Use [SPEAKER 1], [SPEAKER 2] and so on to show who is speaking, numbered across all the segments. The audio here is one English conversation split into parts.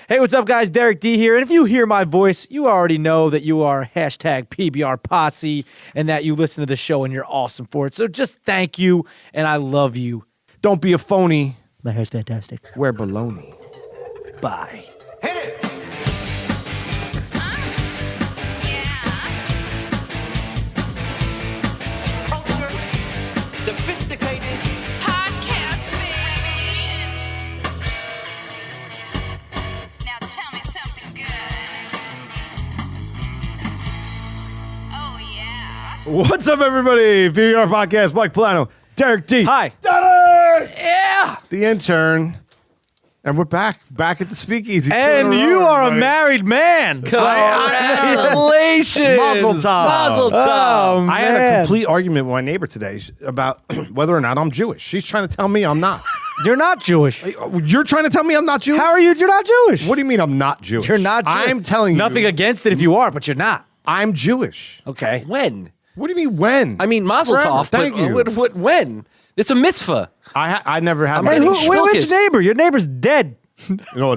[SPEAKER 1] Hey, what's up, guys? Derek D here. And if you hear my voice, you already know that you are hashtag PBR Posse and that you listen to the show and you're awesome for it. So just thank you, and I love you.
[SPEAKER 2] Don't be a phony.
[SPEAKER 1] My hair's fantastic.
[SPEAKER 2] Wear baloney.
[SPEAKER 1] Bye.
[SPEAKER 3] Sophisticated
[SPEAKER 4] Podcast, baby. Now tell me something good. Oh, yeah.
[SPEAKER 2] What's up, everybody? PBR Podcast, Mike Plano, Derek D.
[SPEAKER 1] Hi.
[SPEAKER 2] Dennis!
[SPEAKER 1] Yeah.
[SPEAKER 2] The intern. And we're back at the speakeasy.
[SPEAKER 1] And you are a married man.
[SPEAKER 3] Congratulations.
[SPEAKER 2] Mazel tov.
[SPEAKER 3] Mazel tov.
[SPEAKER 1] Oh,
[SPEAKER 2] I had a
[SPEAKER 1] man.
[SPEAKER 2] complete argument with my neighbor today about whether or not I'm Jewish. She's trying to tell me I'm not.
[SPEAKER 1] You're not Jewish.
[SPEAKER 2] You're trying to tell me I'm not Jewish?
[SPEAKER 1] How are you? You're not Jewish.
[SPEAKER 2] What do you mean I'm not Jewish?
[SPEAKER 1] You're not Jewish.
[SPEAKER 2] I'm telling you.
[SPEAKER 1] Nothing against it if you are, but you're not.
[SPEAKER 2] I'm Jewish.
[SPEAKER 1] Okay.
[SPEAKER 3] When?
[SPEAKER 2] What do you mean when?
[SPEAKER 3] I mean, Mazel
[SPEAKER 2] Forever.
[SPEAKER 3] tov.
[SPEAKER 2] Thank
[SPEAKER 3] but
[SPEAKER 2] you.
[SPEAKER 3] when? It's a mitzvah.
[SPEAKER 2] I never had
[SPEAKER 3] I'm
[SPEAKER 2] my
[SPEAKER 1] Hey,
[SPEAKER 3] getting
[SPEAKER 1] which
[SPEAKER 3] schluckus.
[SPEAKER 1] neighbor? Your neighbor's dead.
[SPEAKER 2] No,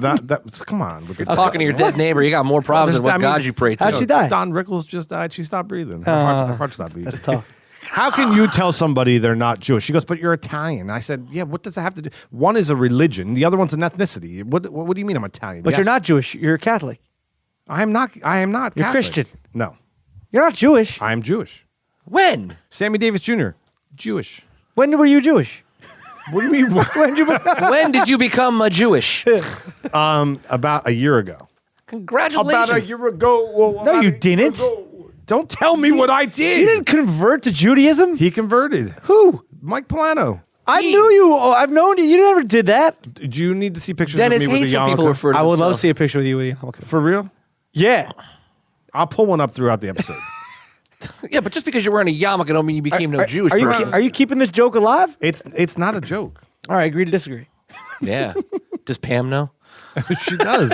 [SPEAKER 2] come on. With the
[SPEAKER 3] Talking to your dead neighbor, you got more problems than what God you pray to.
[SPEAKER 1] How'd she die?
[SPEAKER 2] Don Rickles just died. She stopped breathing. Her heart stopped beating.
[SPEAKER 1] That's tough.
[SPEAKER 2] How can you tell somebody they're not Jewish? She goes, but you're Italian. I said, yeah, what does that have to do? One is a religion. The other one's an ethnicity. What do you mean I'm Italian?
[SPEAKER 1] But
[SPEAKER 2] Yes.
[SPEAKER 1] you're not Jewish. You're Catholic.
[SPEAKER 2] I am not
[SPEAKER 1] You're
[SPEAKER 2] Catholic.
[SPEAKER 1] Christian.
[SPEAKER 2] No,
[SPEAKER 1] You're not Jewish.
[SPEAKER 2] I am Jewish.
[SPEAKER 3] When?
[SPEAKER 2] Sammy Davis Jr., Jewish.
[SPEAKER 1] When were you Jewish?
[SPEAKER 2] What do you mean?
[SPEAKER 1] When did you?
[SPEAKER 3] When did you become a Jewish?
[SPEAKER 2] About a year ago.
[SPEAKER 3] Congratulations.
[SPEAKER 2] About a year ago.
[SPEAKER 1] No, you didn't.
[SPEAKER 2] Don't tell me what I did.
[SPEAKER 1] You didn't convert to Judaism?
[SPEAKER 2] He converted.
[SPEAKER 1] Who?
[SPEAKER 2] Mike Plano.
[SPEAKER 1] I knew you. Oh, I've known you. You never did that.
[SPEAKER 2] Do you need to see pictures
[SPEAKER 3] Dennis
[SPEAKER 2] of me with
[SPEAKER 3] hates
[SPEAKER 2] a
[SPEAKER 3] when people
[SPEAKER 2] yarmulke?
[SPEAKER 3] refer to
[SPEAKER 1] I would love to
[SPEAKER 3] themselves.
[SPEAKER 1] see a picture with you. Okay.
[SPEAKER 2] For real?
[SPEAKER 1] Yeah.
[SPEAKER 2] I'll pull one up throughout the episode.
[SPEAKER 3] Yeah, but just because you're wearing a yarmulke don't mean you became no Jewish
[SPEAKER 1] Are you
[SPEAKER 3] person.
[SPEAKER 1] are you keeping this joke alive?
[SPEAKER 2] It's not a joke.
[SPEAKER 1] All right, agree to disagree.
[SPEAKER 3] Yeah. Does Pam know?
[SPEAKER 2] She does.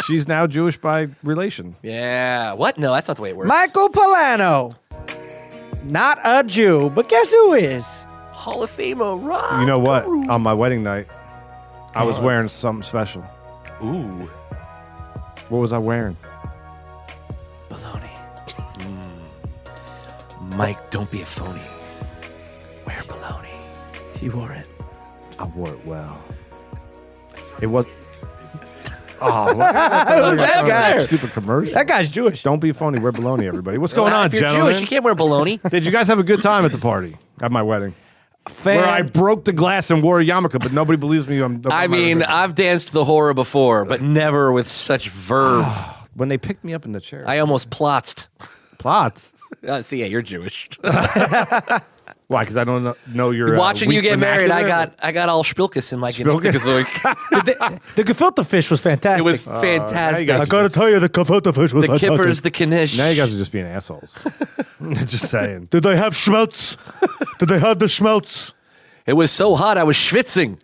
[SPEAKER 2] She's now Jewish by relation.
[SPEAKER 3] Yeah. What? No, that's not the way it works.
[SPEAKER 1] Michael Polano, not a Jew, but guess who is?
[SPEAKER 3] Hall of Famer, right?
[SPEAKER 2] You know what? On my wedding night, I was wearing something special.
[SPEAKER 3] Ooh.
[SPEAKER 2] What was I wearing?
[SPEAKER 3] Baloney. Mike, don't be a phony. Wear baloney.
[SPEAKER 1] He wore it.
[SPEAKER 2] I wore it well. It was. Oh, who's
[SPEAKER 1] that guy?
[SPEAKER 2] Stupid commercial.
[SPEAKER 1] That guy's Jewish.
[SPEAKER 2] Don't be phony. Wear baloney, everybody. What's going on,
[SPEAKER 3] If you're
[SPEAKER 2] gentlemen?
[SPEAKER 3] Jewish, you can't wear baloney.
[SPEAKER 2] Did you guys have a good time at the party at my wedding? Where I broke the glass and wore a yarmulke, but nobody believes me.
[SPEAKER 3] I mean, I've danced the horror before, but never with such verve.
[SPEAKER 2] when they picked me up in the chair.
[SPEAKER 3] I almost plotzed.
[SPEAKER 2] Plots.
[SPEAKER 3] See, yeah, you're Jewish.
[SPEAKER 2] Why? Because I don't know your.
[SPEAKER 3] Watching you
[SPEAKER 2] weak
[SPEAKER 3] get married,
[SPEAKER 2] vernacular?
[SPEAKER 3] I got all spilkus in my
[SPEAKER 2] Spilkus?
[SPEAKER 3] Gefilte.
[SPEAKER 1] The gefilte fish was fantastic.
[SPEAKER 3] It was fantastic.
[SPEAKER 2] now you
[SPEAKER 1] I gotta tell you, the gefilte fish was
[SPEAKER 3] The
[SPEAKER 1] fantastic.
[SPEAKER 3] kippers, the knish.
[SPEAKER 2] Now you guys are just being assholes. Just saying.
[SPEAKER 1] Did they have schmelz? Did they have the schmelz?
[SPEAKER 3] It was so hot, I was schwitzing.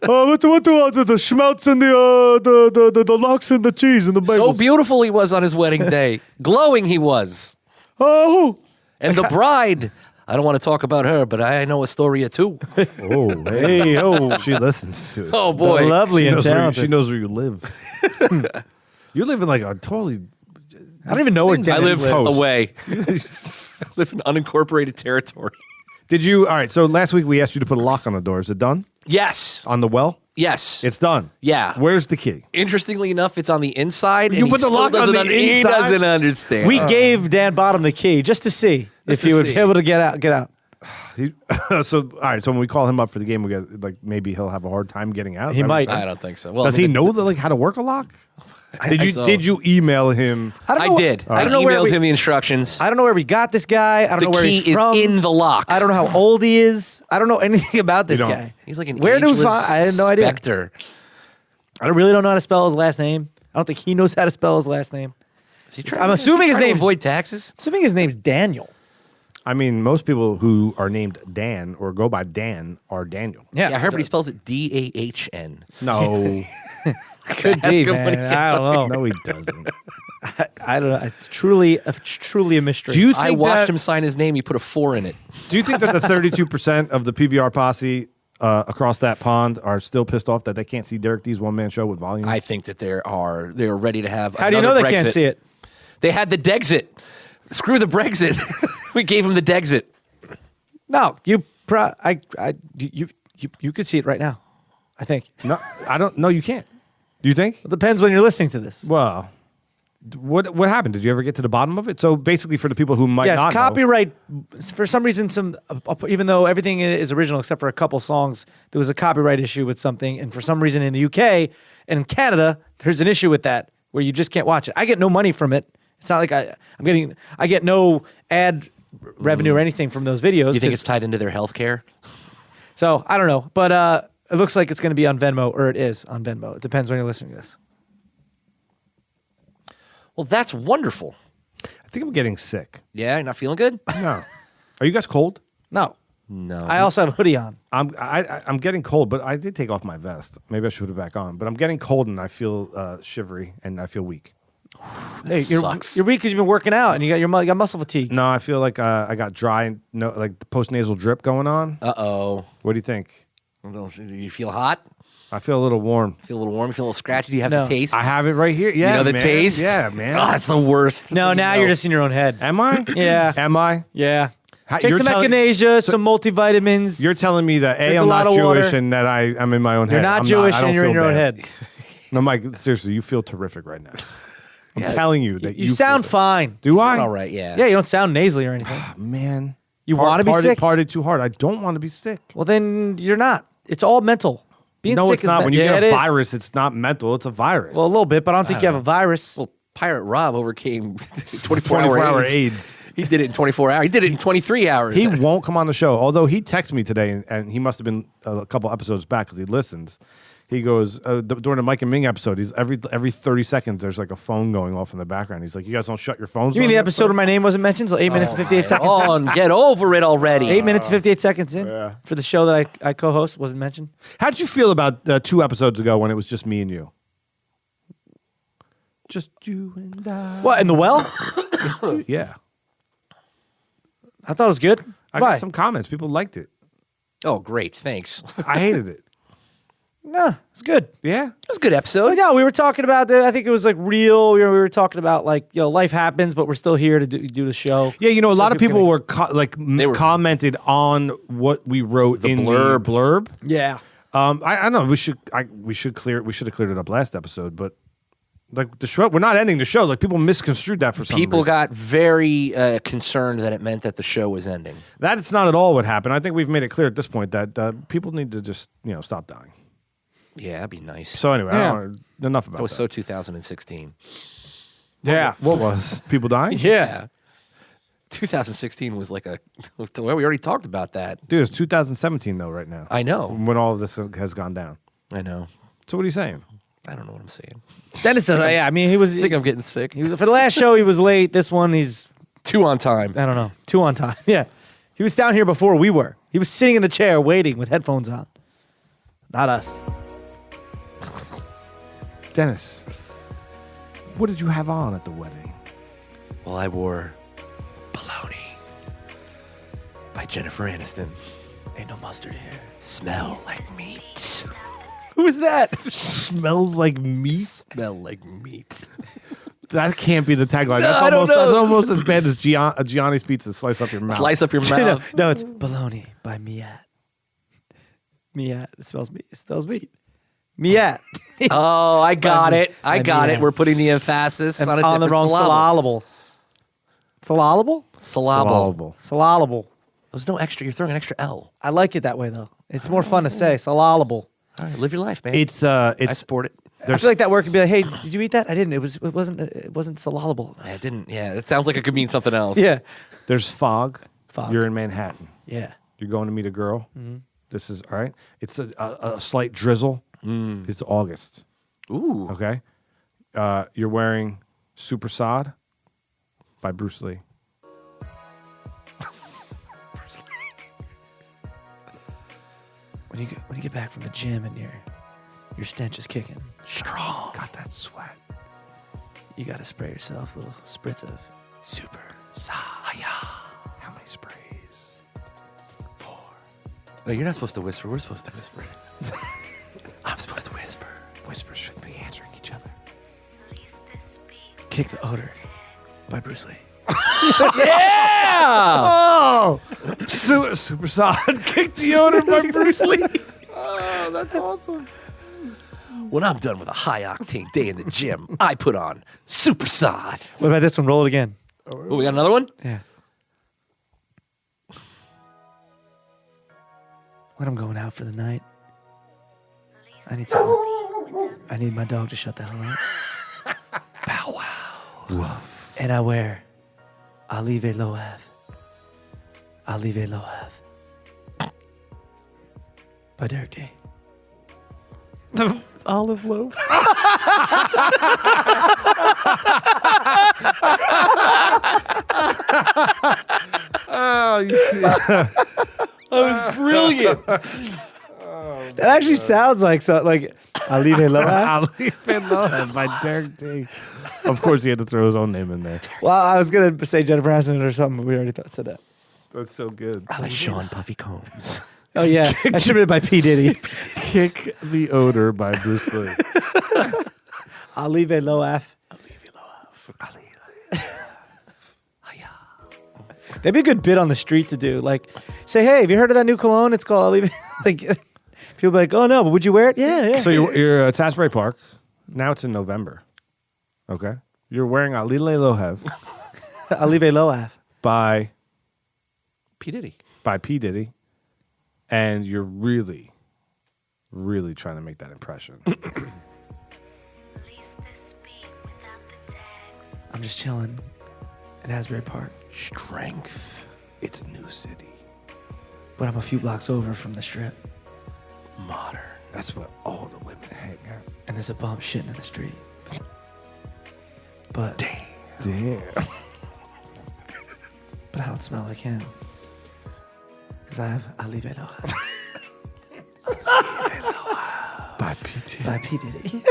[SPEAKER 1] What the schmelz and the lox and the cheese and the bagels?
[SPEAKER 3] So beautiful he was on his wedding day. Glowing he was.
[SPEAKER 1] Oh,
[SPEAKER 3] And the bride, I don't want to talk about her, but I know a story or two.
[SPEAKER 2] Oh,
[SPEAKER 1] hey, oh,
[SPEAKER 2] she listens to it.
[SPEAKER 3] Oh, boy.
[SPEAKER 1] lovely
[SPEAKER 2] She
[SPEAKER 1] and
[SPEAKER 2] knows,
[SPEAKER 1] talented.
[SPEAKER 2] she knows where you live. You live in like a totally.
[SPEAKER 1] I don't even know where
[SPEAKER 2] Things
[SPEAKER 3] I
[SPEAKER 1] Dennis
[SPEAKER 3] live
[SPEAKER 1] lives.
[SPEAKER 3] away. I live in unincorporated territory.
[SPEAKER 2] Did you? All right. So last week we asked you to put a lock on the door. Is it done?
[SPEAKER 3] Yes.
[SPEAKER 2] On the well?
[SPEAKER 3] Yes.
[SPEAKER 2] It's done.
[SPEAKER 3] Yeah.
[SPEAKER 2] Where's the key?
[SPEAKER 3] Interestingly enough, it's on the inside.
[SPEAKER 2] You
[SPEAKER 3] and
[SPEAKER 2] put
[SPEAKER 3] he
[SPEAKER 2] the
[SPEAKER 3] still
[SPEAKER 2] lock on
[SPEAKER 3] doesn't
[SPEAKER 2] the
[SPEAKER 3] He
[SPEAKER 2] inside?
[SPEAKER 3] doesn't understand.
[SPEAKER 1] We gave Dan Boddum the key just to see if
[SPEAKER 3] to
[SPEAKER 1] he would
[SPEAKER 3] see.
[SPEAKER 1] be able to get out.
[SPEAKER 2] So all right. So when we call him up for the game, we get like maybe he'll have a hard time getting out.
[SPEAKER 1] He
[SPEAKER 2] Is that what
[SPEAKER 1] might.
[SPEAKER 2] you're saying?
[SPEAKER 3] I don't think so. Well,
[SPEAKER 2] Does he know how to work a lock? Did you email him?
[SPEAKER 3] I did. I
[SPEAKER 1] don't know where
[SPEAKER 3] emailed
[SPEAKER 1] we-
[SPEAKER 3] him the instructions.
[SPEAKER 1] I don't know where we got this guy. I don't
[SPEAKER 3] The
[SPEAKER 1] know where
[SPEAKER 3] key
[SPEAKER 1] he's
[SPEAKER 3] is
[SPEAKER 1] from.
[SPEAKER 3] in the lock.
[SPEAKER 1] I don't know how old he is. I don't know anything about this
[SPEAKER 2] You don't.
[SPEAKER 1] guy.
[SPEAKER 3] He's like an
[SPEAKER 1] Where do we
[SPEAKER 3] ageless
[SPEAKER 1] find? I had no idea.
[SPEAKER 3] specter.
[SPEAKER 1] I really don't know how to spell his last name. I don't think he knows how to spell his last name. I'm assuming his
[SPEAKER 3] Trying to
[SPEAKER 1] name's
[SPEAKER 3] avoid taxes.
[SPEAKER 1] assuming his name's Daniel.
[SPEAKER 2] I mean, most people who are named Dan or go by Dan are Daniel.
[SPEAKER 3] Yeah, I heard, but he spells it D-A-H-N.
[SPEAKER 2] No,
[SPEAKER 1] Could
[SPEAKER 3] Ask
[SPEAKER 1] be,
[SPEAKER 3] him when he
[SPEAKER 1] man.
[SPEAKER 3] gets
[SPEAKER 1] I don't know.
[SPEAKER 2] no, he doesn't.
[SPEAKER 1] I don't know. It's truly a mystery.
[SPEAKER 2] Do you
[SPEAKER 3] I
[SPEAKER 2] think
[SPEAKER 3] watched
[SPEAKER 2] that,
[SPEAKER 3] him sign his name. He put a 4 in it.
[SPEAKER 2] Do you think that the 32% of the PBR posse across that pond are still pissed off that they can't see Derek D's one-man show with volume?
[SPEAKER 3] I think that they're ready to have.
[SPEAKER 1] How do you know they
[SPEAKER 3] Brexit.
[SPEAKER 1] can't see it?
[SPEAKER 3] They had the Dexit. Screw the Brexit. We gave them the Dexit.
[SPEAKER 1] No, you could see it right now. I think.
[SPEAKER 2] No, I don't. No, you can't. Do you think?
[SPEAKER 1] It depends when you're listening to this.
[SPEAKER 2] Well, what happened? Did you ever get to the bottom of it? So basically, for the people who might not know,
[SPEAKER 1] copyright. For some reason, even though everything is original except for a couple songs, there was a copyright issue with something, and for some reason in the UK and in Canada, there's an issue with that where you just can't watch it. I get no money from it. It's not like I get no ad revenue or anything from those videos.
[SPEAKER 3] You think it's tied into their health care?
[SPEAKER 1] So I don't know, but it looks like it's going to be on Venmo, or it is on Venmo. It depends when you're listening to this.
[SPEAKER 3] Well, that's wonderful.
[SPEAKER 2] I think I'm getting sick.
[SPEAKER 3] Yeah, you're not feeling good?
[SPEAKER 2] No. Are you guys cold?
[SPEAKER 1] No.
[SPEAKER 3] No.
[SPEAKER 1] I also have a hoodie on.
[SPEAKER 2] I'm getting cold, but I did take off my vest. Maybe I should put it back on. But I'm getting cold and I feel shivery and I feel weak.
[SPEAKER 1] Hey,
[SPEAKER 3] sucks.
[SPEAKER 1] You're weak because you've been working out and you got muscle fatigue.
[SPEAKER 2] No, I feel like I got dry and like the post-nasal drip going on.
[SPEAKER 3] Uh-oh.
[SPEAKER 2] What do you think?
[SPEAKER 3] Do you feel hot?
[SPEAKER 2] I feel a little warm.
[SPEAKER 3] Feel a little warm? You feel a little scratchy? Do you have
[SPEAKER 1] No.
[SPEAKER 3] the taste?
[SPEAKER 2] I have it right here. Yeah,
[SPEAKER 3] You know the
[SPEAKER 2] man.
[SPEAKER 3] taste?
[SPEAKER 2] Yeah, man.
[SPEAKER 3] Oh, that's the worst.
[SPEAKER 1] No, now you're just in your own head.
[SPEAKER 2] Am I?
[SPEAKER 1] Yeah.
[SPEAKER 2] Am I?
[SPEAKER 1] Yeah. Take
[SPEAKER 2] you're
[SPEAKER 1] some
[SPEAKER 2] telling-
[SPEAKER 1] echinacea, some multivitamins.
[SPEAKER 2] You're telling me that
[SPEAKER 1] Drink
[SPEAKER 2] A,
[SPEAKER 1] a
[SPEAKER 2] I'm
[SPEAKER 1] lot
[SPEAKER 2] not
[SPEAKER 1] of water.
[SPEAKER 2] Jewish and that I'm in my own head.
[SPEAKER 1] You're not
[SPEAKER 2] I'm
[SPEAKER 1] Jewish
[SPEAKER 2] I don't
[SPEAKER 1] and you're in
[SPEAKER 2] feel
[SPEAKER 1] your own
[SPEAKER 2] bad.
[SPEAKER 1] head.
[SPEAKER 2] No, Mike, seriously, you feel terrific right now. I'm telling you that
[SPEAKER 1] You sound
[SPEAKER 2] feel
[SPEAKER 1] fine.
[SPEAKER 2] Do I?
[SPEAKER 3] All right, yeah.
[SPEAKER 1] Yeah, you don't sound nasally or anything.
[SPEAKER 2] Man.
[SPEAKER 1] You want to be sick?
[SPEAKER 2] Partied too hard. I don't want to be sick.
[SPEAKER 1] Well, then you're not. It's all mental. Being
[SPEAKER 2] No,
[SPEAKER 1] sick
[SPEAKER 2] it's
[SPEAKER 1] is
[SPEAKER 2] not. When you
[SPEAKER 1] yeah,
[SPEAKER 2] get
[SPEAKER 1] it
[SPEAKER 2] a
[SPEAKER 1] is.
[SPEAKER 2] virus, it's not mental. It's a virus.
[SPEAKER 1] Well, a little bit, but I don't think you have a virus.
[SPEAKER 3] Well, Pirate Rob overcame
[SPEAKER 2] 24-hour AIDS.
[SPEAKER 3] He did it in 24 hours. He did it in 23 hours.
[SPEAKER 2] He won't come on the show. Although he texted me today, and he must have been a couple episodes back because he listens. He goes during the Mike and Ming episode. He's every 30 seconds there's like a phone going off in the background. He's like, "You guys don't shut your phones."
[SPEAKER 1] You mean
[SPEAKER 2] on
[SPEAKER 1] the
[SPEAKER 2] this
[SPEAKER 1] episode where my name wasn't mentioned? So 8 minutes, 58 seconds.
[SPEAKER 3] on, get over it already.
[SPEAKER 1] 8 minutes, 58 seconds in
[SPEAKER 2] Yeah.
[SPEAKER 1] for the show that I co-host wasn't mentioned.
[SPEAKER 2] How did you feel about 2 episodes ago when it was just me and you? Just you and I.
[SPEAKER 1] What, in the well?
[SPEAKER 2] Yeah,
[SPEAKER 1] I thought it was good.
[SPEAKER 2] I
[SPEAKER 1] Why?
[SPEAKER 2] got some comments. People liked it.
[SPEAKER 3] Oh, great. Thanks. It
[SPEAKER 2] I hated it.
[SPEAKER 1] No, it's good.
[SPEAKER 2] Yeah.
[SPEAKER 3] was a good episode.
[SPEAKER 1] But yeah, we were talking about I think it was like real. We were talking about like, life happens, but we're still here to do the show.
[SPEAKER 2] Yeah, a
[SPEAKER 1] So
[SPEAKER 2] lot of people
[SPEAKER 1] can-
[SPEAKER 2] were commented on what we wrote in
[SPEAKER 3] blurb.
[SPEAKER 2] the blurb.
[SPEAKER 1] Yeah.
[SPEAKER 2] I know we should have cleared it up last episode, but like the show, we're not ending the show. Like people misconstrued that for some
[SPEAKER 3] People
[SPEAKER 2] reason.
[SPEAKER 3] got very concerned that it meant that the show was ending.
[SPEAKER 2] That's not at all what happened. I think we've made it clear at this point that people need to just stop dying.
[SPEAKER 3] Yeah, that'd be nice.
[SPEAKER 2] So anyway,
[SPEAKER 1] Yeah.
[SPEAKER 2] enough about
[SPEAKER 3] That was
[SPEAKER 2] that.
[SPEAKER 3] so 2016.
[SPEAKER 1] Yeah.
[SPEAKER 2] What was people dying?
[SPEAKER 1] Yeah.
[SPEAKER 3] 2016 was like well, we already talked about that.
[SPEAKER 2] Dude, it's 2017 though right now.
[SPEAKER 3] I know.
[SPEAKER 2] When all of this has gone down.
[SPEAKER 3] I know.
[SPEAKER 2] So what are you saying?
[SPEAKER 3] I don't know what I'm saying.
[SPEAKER 1] Dennis, yeah, I mean, he was.
[SPEAKER 3] I think I'm getting sick.
[SPEAKER 1] He was for the last show. He was late. This one, he's
[SPEAKER 3] 2 on time.
[SPEAKER 1] I don't know, 2 on time. Yeah, he was down here before we were. He was sitting in the chair waiting with headphones on. Not us.
[SPEAKER 2] Dennis, what did you have on at the wedding?
[SPEAKER 3] Well, I wore Baloney by Jennifer Aniston.
[SPEAKER 1] Ain't no mustard here.
[SPEAKER 3] Smell like meat. Who is that?
[SPEAKER 2] Smells like meat.
[SPEAKER 3] Smell like meat.
[SPEAKER 2] That can't be the tagline.
[SPEAKER 3] I don't know.
[SPEAKER 2] That's almost as bad as Gianni's Pizza. Slice up your mouth.
[SPEAKER 3] Slice up your mouth.
[SPEAKER 1] No, it's bologna by Miat. Miat. It smells meat. It smells meat. Miat.
[SPEAKER 3] Oh, I got it. I
[SPEAKER 1] By
[SPEAKER 3] got
[SPEAKER 1] me,
[SPEAKER 3] it. We're
[SPEAKER 1] yes.
[SPEAKER 3] putting the emphasis on a
[SPEAKER 1] on the
[SPEAKER 3] different
[SPEAKER 1] wrong
[SPEAKER 3] syllable.
[SPEAKER 1] syllable. Syllable?
[SPEAKER 3] Syllable.
[SPEAKER 1] Syllable.
[SPEAKER 3] There's no extra. You're throwing an extra L.
[SPEAKER 1] I like it that way though. It's more fun to say. Syllable.
[SPEAKER 3] All right, live your life, man.
[SPEAKER 2] It's
[SPEAKER 3] I support it.
[SPEAKER 1] I feel like that word could be like, hey, did you eat that? I didn't. It wasn't syllable.
[SPEAKER 3] I didn't. Yeah, it sounds like it could mean something else.
[SPEAKER 1] Yeah.
[SPEAKER 2] There's fog.
[SPEAKER 1] Fog.
[SPEAKER 2] You're in Manhattan.
[SPEAKER 1] Yeah.
[SPEAKER 2] You're going to meet a girl. This is all right. It's a slight drizzle. It's August.
[SPEAKER 3] Ooh.
[SPEAKER 2] Okay. You're wearing Super Sod by Bruce Lee.
[SPEAKER 1] When you get back from the gym and your stench is kicking strong,
[SPEAKER 2] Got that sweat.
[SPEAKER 1] you got to spray yourself a little spritz of Super Saya.
[SPEAKER 2] How many sprays?
[SPEAKER 1] 4.
[SPEAKER 3] No, you're not supposed to whisper. We're supposed to whisper. I'm supposed to whisper.
[SPEAKER 2] Whispers shouldn't be answering each other.
[SPEAKER 1] Kick the Odor by Bruce Lee.
[SPEAKER 3] Yeah!
[SPEAKER 2] Oh, super solid. Kick the Odor by Bruce Lee. Oh, that's awesome.
[SPEAKER 3] When I'm done with a high octane day in the gym, I put on Super Sod.
[SPEAKER 1] What about this one? Roll it again.
[SPEAKER 3] Oh, we got another one?
[SPEAKER 1] Yeah. When I'm going out for the night, I need my dog to shut the hell up.
[SPEAKER 3] Bow wow.
[SPEAKER 2] Woof.
[SPEAKER 1] And I wear Olive Loav. Olive Loav. By Derek D.
[SPEAKER 3] Olive loaf.
[SPEAKER 2] Oh, you see.
[SPEAKER 3] That was brilliant.
[SPEAKER 1] That actually sounds like Olive Loav.
[SPEAKER 2] I'll leave it alone by Derek D. Of course, he had to throw his own name in there.
[SPEAKER 1] Well, I was going to say Jennifer Aniston or something, but we already said that.
[SPEAKER 2] That's so good.
[SPEAKER 3] By Sean Puffy Combs.
[SPEAKER 1] Oh, yeah. That should have been by P. Diddy.
[SPEAKER 2] Kick the Odor by Bruce Lee.
[SPEAKER 1] Olive Loav. That'd be a good bit on the street to do. Like, say, hey, have you heard of that new cologne? It's called Olive. Like, people be like, oh, no, but would you wear it? Yeah, yeah.
[SPEAKER 2] So you're at Asbury Park. Now it's in November. Okay. You're wearing a Lile Lohev
[SPEAKER 1] Olive Loav.
[SPEAKER 2] by
[SPEAKER 3] P. Diddy.
[SPEAKER 2] P. Diddy. And you're really, really trying to make that impression.
[SPEAKER 1] I'm just chilling at Asbury Park,
[SPEAKER 3] Strength. It's a new city.
[SPEAKER 1] but I'm a few blocks over from the Strip,
[SPEAKER 3] Modern.
[SPEAKER 2] That's where all the women hang out.
[SPEAKER 1] and there's a bum shitting in the street. But
[SPEAKER 2] Damn.
[SPEAKER 1] I don't smell like him because I have Olive Loav
[SPEAKER 2] By PT.
[SPEAKER 1] by P. Diddy.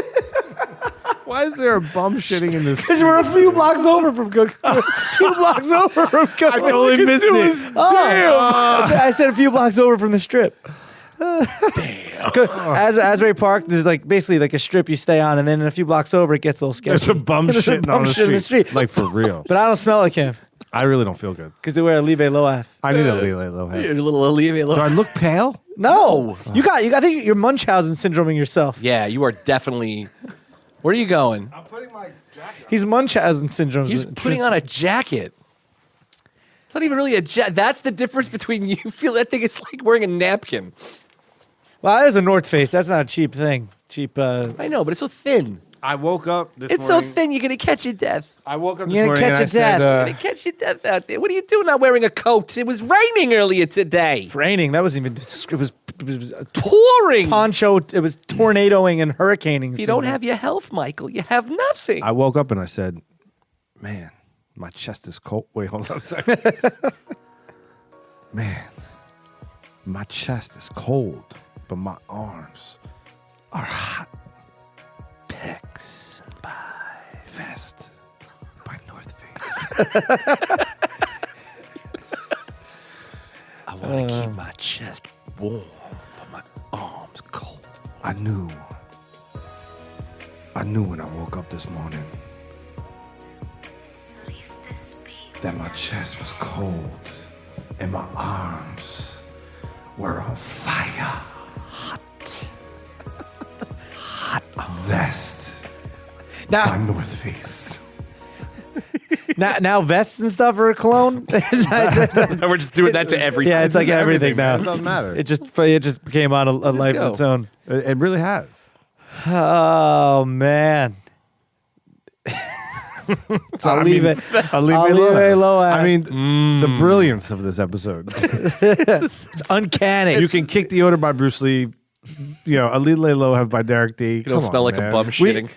[SPEAKER 2] Why is there a bum shitting in this?
[SPEAKER 1] Because we're a few blocks over from Cook. A few blocks over from Cook.
[SPEAKER 2] I totally missed it.
[SPEAKER 1] I said a few blocks over from the Strip. Damn. Asbury Park, there's like basically like a strip you stay on, and then a few blocks over it gets a little sketchy.
[SPEAKER 2] There's a bum
[SPEAKER 1] There's a
[SPEAKER 2] shitting
[SPEAKER 1] bum
[SPEAKER 2] on the
[SPEAKER 1] shit in
[SPEAKER 2] street.
[SPEAKER 1] the street.
[SPEAKER 2] Like for real.
[SPEAKER 1] But I don't smell like him
[SPEAKER 2] I really don't feel good.
[SPEAKER 1] because they wear Olive Loav.
[SPEAKER 2] I need a Lile Lohev.
[SPEAKER 3] You're a little Olivia.
[SPEAKER 2] Do I look pale?
[SPEAKER 1] No, you got. I think you're Munchausen syndroming yourself.
[SPEAKER 3] Yeah, you are definitely. Where are you going?
[SPEAKER 2] I'm putting my jacket
[SPEAKER 1] He's Munchausen syndrome.
[SPEAKER 3] He's putting on a jacket. It's not even really a jacket. That's the difference between you feel that thing. It's like wearing a napkin.
[SPEAKER 1] Well, that is a North Face. That's not a cheap thing. Cheap.
[SPEAKER 3] I know, but it's so thin.
[SPEAKER 2] I woke up this
[SPEAKER 3] It's
[SPEAKER 2] morning.
[SPEAKER 3] so thin. You're gonna catch your death.
[SPEAKER 2] I woke up this
[SPEAKER 1] You're gonna
[SPEAKER 2] morning
[SPEAKER 1] catch
[SPEAKER 2] and I
[SPEAKER 1] a
[SPEAKER 2] said,
[SPEAKER 1] death.
[SPEAKER 3] You're gonna catch your death out there. What are you doing not wearing a coat? It was raining earlier today.
[SPEAKER 1] It's raining. That wasn't even. It was
[SPEAKER 3] Pouring.
[SPEAKER 1] poncho. It was tornadoing and hurricaning.
[SPEAKER 3] If you don't have your health, Michael, you have nothing.
[SPEAKER 2] I woke up and I said, man, my chest is cold. Wait, hold on a second. Man, my chest is cold, but my arms are hot.
[SPEAKER 3] Pecs by
[SPEAKER 2] Vest by North Face.
[SPEAKER 3] I want to keep my chest warm, but my arms cold.
[SPEAKER 2] I knew when I woke up this morning that my chest was cold and my arms were on fire. Hot vest by
[SPEAKER 1] now,
[SPEAKER 2] North Face.
[SPEAKER 1] now vests and stuff are cologne.
[SPEAKER 3] We're just doing that to everything.
[SPEAKER 1] Yeah, it's like everything now.
[SPEAKER 2] Man. It doesn't matter.
[SPEAKER 1] It just became on a life
[SPEAKER 3] go.
[SPEAKER 1] of its own.
[SPEAKER 2] It really has.
[SPEAKER 1] Oh man. I'll leave it.
[SPEAKER 2] I'll leave it low. I mean, the brilliance of this episode.
[SPEAKER 1] It's uncanny.
[SPEAKER 2] You can kick the odor by Bruce Lee. You know, a Lile Lohev by Derek D.
[SPEAKER 3] You don't smell like a bum shitting.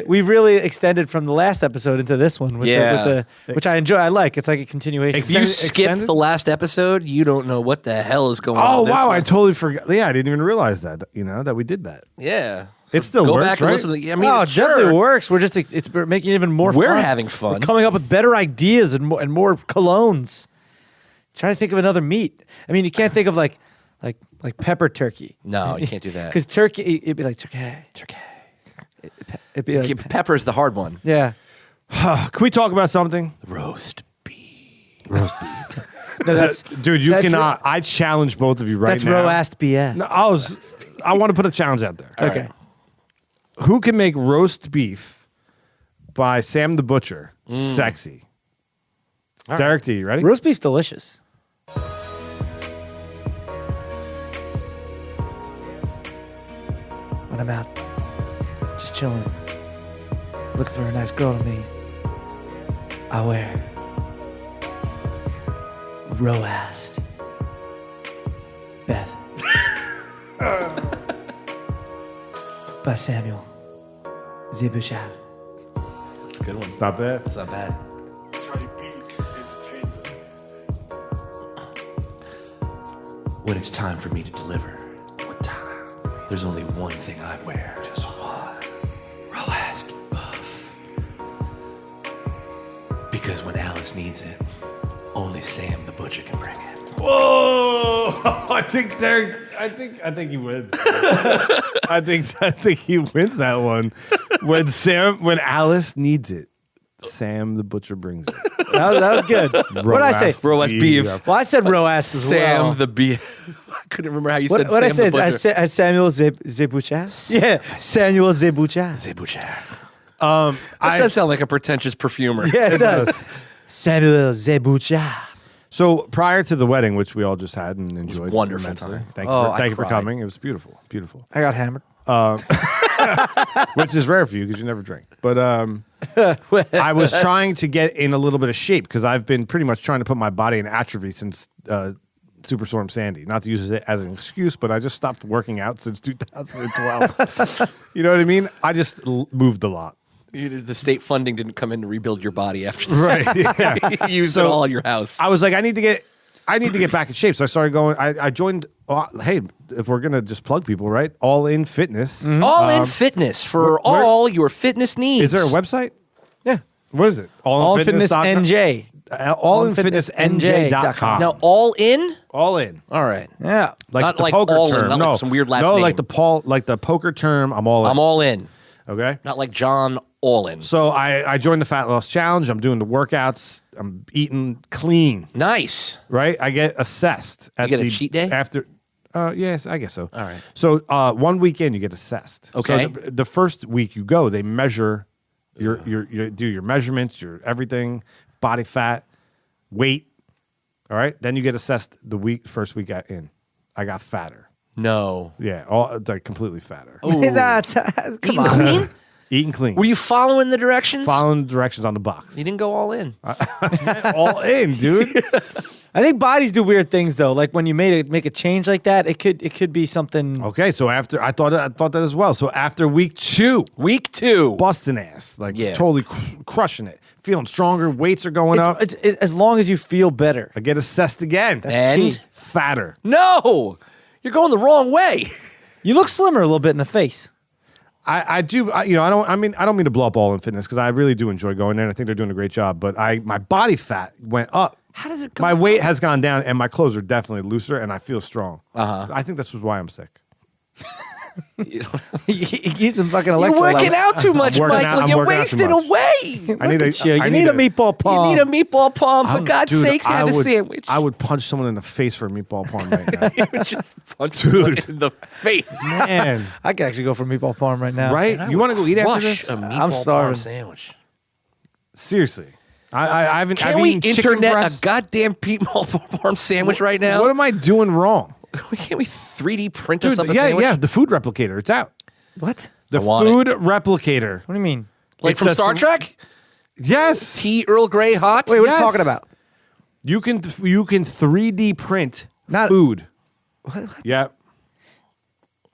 [SPEAKER 1] We've really extended from the last episode into this one, with
[SPEAKER 3] Yeah.
[SPEAKER 1] which I enjoy. I like. It's like a continuation.
[SPEAKER 3] If you skipped the last episode, you don't know what the hell is going on.
[SPEAKER 2] Oh
[SPEAKER 3] in this
[SPEAKER 2] wow!
[SPEAKER 3] one.
[SPEAKER 2] I totally forgot. Yeah, I didn't even realize that. You know that we did that.
[SPEAKER 3] Yeah.
[SPEAKER 2] It still
[SPEAKER 3] Go
[SPEAKER 2] works,
[SPEAKER 3] back and
[SPEAKER 2] right?
[SPEAKER 3] listen to the. I mean,
[SPEAKER 1] Oh, it
[SPEAKER 3] sure.
[SPEAKER 1] definitely works. We're making it even more
[SPEAKER 3] We're
[SPEAKER 1] fun.
[SPEAKER 3] having fun.
[SPEAKER 1] We're coming up with better ideas and more colognes. Trying to think of another meat. I mean, you can't think of like like pepper turkey.
[SPEAKER 3] No, you can't do that.
[SPEAKER 1] Because turkey, it'd be like turkey. It'd be like
[SPEAKER 3] Pepper's the hard one.
[SPEAKER 1] yeah.
[SPEAKER 2] Can we talk about something?
[SPEAKER 3] Roast beef.
[SPEAKER 2] Roast beef.
[SPEAKER 1] No, that's
[SPEAKER 2] Dude, you
[SPEAKER 1] that's
[SPEAKER 2] cannot. I challenge both of you right
[SPEAKER 1] that's
[SPEAKER 2] now.
[SPEAKER 1] roast BS.
[SPEAKER 2] No, I want to put a challenge out there.
[SPEAKER 1] Okay.
[SPEAKER 3] right.
[SPEAKER 2] Who can make roast beef by Sam the Butcher sexy?
[SPEAKER 3] All
[SPEAKER 2] Derek D, you ready?
[SPEAKER 1] Roast beef's delicious. When I'm out, just chilling, looking for a nice girl to meet, I wear roast Beth by Samuel Zibuchad.
[SPEAKER 3] That's a good one.
[SPEAKER 2] It's not bad.
[SPEAKER 3] It's not bad. When it's time for me to deliver, what time? There's only one thing I wear. Just one. Roast buff. Because when Alice needs it, only Sam the Butcher can bring it.
[SPEAKER 2] Whoa! I think Derek. I think he wins. I think he wins that one. When Alice needs it, Sam the Butcher brings it.
[SPEAKER 1] That was good. What did I say?
[SPEAKER 3] Roast beef.
[SPEAKER 1] Well, I said roast as well.
[SPEAKER 3] Sam the beef. I couldn't remember how you said
[SPEAKER 1] What
[SPEAKER 3] Sam
[SPEAKER 1] I said?
[SPEAKER 3] the
[SPEAKER 1] I
[SPEAKER 3] Butcher.
[SPEAKER 1] said Samuel Zibuchad. Yeah, Samuel Zibuchad.
[SPEAKER 3] Zebuchar. That does sound like a pretentious perfumer.
[SPEAKER 1] Yeah, it does. Samuel Zibuchad.
[SPEAKER 2] So prior to the wedding, which we all just had and enjoyed,
[SPEAKER 3] wonderful
[SPEAKER 2] immensely.
[SPEAKER 3] time.
[SPEAKER 2] Thank
[SPEAKER 3] Oh, I
[SPEAKER 2] you for
[SPEAKER 3] cried.
[SPEAKER 2] coming. It was beautiful, beautiful.
[SPEAKER 1] I got hammered.
[SPEAKER 2] Which is rare for you because you never drink. But I was trying to get in a little bit of shape because I've been pretty much trying to put my body in atrophy since Superstorm Sandy. Not to use it as an excuse, but I just stopped working out since 2012. You know what I mean? I just moved a lot.
[SPEAKER 3] The state funding didn't come in to rebuild your body after this.
[SPEAKER 2] Right. Yeah.
[SPEAKER 3] You used
[SPEAKER 2] So-
[SPEAKER 3] it all in your house.
[SPEAKER 2] I was like, I need to get back in shape. So I started going. I joined. Hey, if we're gonna just plug people, right? All In Fitness.
[SPEAKER 3] All in fitness for
[SPEAKER 2] where-
[SPEAKER 3] all your fitness needs.
[SPEAKER 2] Is there a website?
[SPEAKER 1] Yeah.
[SPEAKER 2] What is it?
[SPEAKER 1] All Fitness NJ.
[SPEAKER 2] Allinfitnessnj.com.
[SPEAKER 3] now all in?
[SPEAKER 2] All in.
[SPEAKER 3] All right.
[SPEAKER 1] Yeah.
[SPEAKER 2] Like
[SPEAKER 3] Not
[SPEAKER 2] the
[SPEAKER 3] like
[SPEAKER 2] poker
[SPEAKER 3] all in,
[SPEAKER 2] term.
[SPEAKER 3] not
[SPEAKER 2] no,
[SPEAKER 3] like some weird last
[SPEAKER 2] no,
[SPEAKER 3] name.
[SPEAKER 2] like the poker term. I'm all in.
[SPEAKER 3] I'm all in.
[SPEAKER 2] Okay.
[SPEAKER 3] Not like John All-in.
[SPEAKER 2] So I joined the Fat Loss Challenge. I'm doing the workouts. I'm eating clean.
[SPEAKER 3] Nice.
[SPEAKER 2] Right. I get assessed. At
[SPEAKER 3] get a
[SPEAKER 2] the,
[SPEAKER 3] cheat day?
[SPEAKER 2] after. Yes, I guess so.
[SPEAKER 3] All right.
[SPEAKER 2] So 1 weekend you get assessed.
[SPEAKER 3] Okay.
[SPEAKER 2] So the first week you go, they measure your do your measurements, your everything, body fat, weight. All right. Then you get assessed first week in. I got fatter.
[SPEAKER 3] No.
[SPEAKER 2] Yeah, all like completely fatter.
[SPEAKER 1] That's, come
[SPEAKER 3] Eating
[SPEAKER 1] on.
[SPEAKER 3] clean?
[SPEAKER 2] Eating clean.
[SPEAKER 3] Were you following the directions?
[SPEAKER 2] following the directions on the box?
[SPEAKER 3] You didn't go all in.
[SPEAKER 2] All in, dude.
[SPEAKER 1] I think bodies do weird things though. Like when you make a change like that, it could be something.
[SPEAKER 2] Okay, so after I thought that as well. So after week 2,
[SPEAKER 3] Week 2.
[SPEAKER 2] busting ass, like
[SPEAKER 3] Yeah.
[SPEAKER 2] totally crushing it, feeling stronger, weights are going up.
[SPEAKER 1] It's as long as you feel better.
[SPEAKER 2] I get assessed again.
[SPEAKER 3] And?
[SPEAKER 1] key.
[SPEAKER 2] Fatter.
[SPEAKER 3] No. You're going the wrong way.
[SPEAKER 1] You look slimmer a little bit in the face.
[SPEAKER 2] I do. I don't mean to blow up All In Fitness because I really do enjoy going there, and I think they're doing a great job. But my body fat went up.
[SPEAKER 3] How does it go
[SPEAKER 2] My weight has gone down, and my clothes are definitely looser, and I feel strong. I think this was why I'm sick.
[SPEAKER 3] You know,
[SPEAKER 1] You need some fucking
[SPEAKER 3] you're
[SPEAKER 1] electrolytes.
[SPEAKER 3] working out too much,
[SPEAKER 2] working out-
[SPEAKER 3] Michael.
[SPEAKER 2] I'm
[SPEAKER 3] You're
[SPEAKER 2] working out too
[SPEAKER 3] wasting
[SPEAKER 2] much.
[SPEAKER 3] away.
[SPEAKER 2] I need
[SPEAKER 1] Look at you. You need a meatball palm.
[SPEAKER 3] You need a meatball palm. For God's
[SPEAKER 2] Dude,
[SPEAKER 3] sakes, have a sandwich.
[SPEAKER 2] I would punch someone in the face for a meatball palm right now.
[SPEAKER 3] You would just punch someone in the face.
[SPEAKER 2] Man,
[SPEAKER 1] I could actually go for meatball palm right now.
[SPEAKER 2] right?
[SPEAKER 3] I
[SPEAKER 2] You want to go
[SPEAKER 3] would
[SPEAKER 2] eat after
[SPEAKER 3] crush
[SPEAKER 2] this?
[SPEAKER 3] a meatball
[SPEAKER 1] I'm
[SPEAKER 3] palm
[SPEAKER 1] starving.
[SPEAKER 3] sandwich.
[SPEAKER 2] Seriously, I haven't.
[SPEAKER 3] Can
[SPEAKER 2] I've
[SPEAKER 3] we
[SPEAKER 2] eaten chicken
[SPEAKER 3] internet
[SPEAKER 2] breast.
[SPEAKER 3] a goddamn meatball palm sandwich right now?
[SPEAKER 2] What am I doing wrong?
[SPEAKER 3] Can't we 3D print
[SPEAKER 2] Dude,
[SPEAKER 3] us up a
[SPEAKER 2] yeah,
[SPEAKER 3] sandwich?
[SPEAKER 2] yeah. The food replicator. It's out.
[SPEAKER 1] What?
[SPEAKER 2] The
[SPEAKER 3] I want
[SPEAKER 2] food replicator.
[SPEAKER 1] What do you mean?
[SPEAKER 3] Like
[SPEAKER 2] It's
[SPEAKER 3] from
[SPEAKER 2] a
[SPEAKER 3] Star
[SPEAKER 2] th-
[SPEAKER 3] Trek?
[SPEAKER 2] Yes.
[SPEAKER 3] Tea Earl Grey hot?
[SPEAKER 1] Wait, what are
[SPEAKER 2] Yes.
[SPEAKER 1] you talking about?
[SPEAKER 2] You can 3D print
[SPEAKER 1] Not-
[SPEAKER 2] food.
[SPEAKER 1] What?
[SPEAKER 2] Yeah.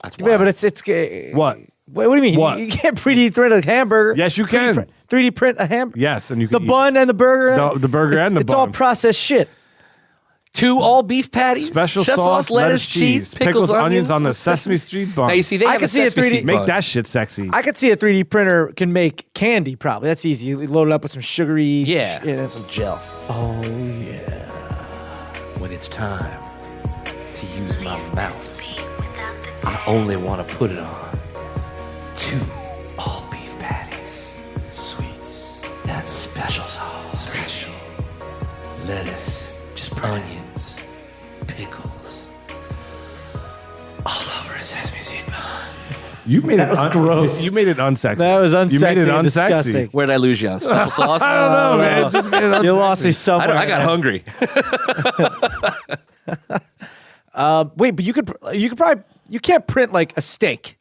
[SPEAKER 3] That's
[SPEAKER 1] Yeah,
[SPEAKER 3] wild.
[SPEAKER 1] but it's
[SPEAKER 2] What?
[SPEAKER 1] What do you mean?
[SPEAKER 2] What?
[SPEAKER 1] You can't 3D print a hamburger.
[SPEAKER 2] Yes, you can.
[SPEAKER 1] 3D print a hamburger.
[SPEAKER 2] Yes, and you
[SPEAKER 1] The
[SPEAKER 2] can eat
[SPEAKER 1] bun and the burger.
[SPEAKER 2] The burger and the
[SPEAKER 1] It's all
[SPEAKER 2] bun.
[SPEAKER 1] processed shit.
[SPEAKER 3] 2 all beef patties,
[SPEAKER 2] Special sauce,
[SPEAKER 3] lettuce, cheese, pickles, onions
[SPEAKER 2] on the
[SPEAKER 3] and
[SPEAKER 2] Sesame Street bun.
[SPEAKER 3] Now you see, they
[SPEAKER 1] I
[SPEAKER 3] have
[SPEAKER 1] can
[SPEAKER 3] a
[SPEAKER 1] see a
[SPEAKER 3] Sesame
[SPEAKER 1] 3D
[SPEAKER 3] Street
[SPEAKER 2] Make
[SPEAKER 3] bun.
[SPEAKER 2] that shit sexy.
[SPEAKER 1] I could see a 3D printer can make candy. Probably that's easy. You load it up with some sugary.
[SPEAKER 3] Yeah,
[SPEAKER 1] and
[SPEAKER 3] some gel.
[SPEAKER 1] oh yeah.
[SPEAKER 3] When it's time to use my mouth. I only want to put it on 2 all beef patties. Sweets. That special sauce. Special. Lettuce. Just onions. Pickles. All over a sesame seed bun.
[SPEAKER 2] You made
[SPEAKER 1] That
[SPEAKER 2] it
[SPEAKER 1] was gross.
[SPEAKER 2] You made it unsexy.
[SPEAKER 1] That was
[SPEAKER 2] You made it
[SPEAKER 1] unsexy and
[SPEAKER 2] unsexy.
[SPEAKER 1] disgusting.
[SPEAKER 3] Where did I lose you on? Special sauce?
[SPEAKER 2] I don't know, man. Just made it
[SPEAKER 1] You
[SPEAKER 2] unsexy.
[SPEAKER 1] lost me somewhere.
[SPEAKER 3] I got hungry.
[SPEAKER 1] Wait, but you can't print like a steak.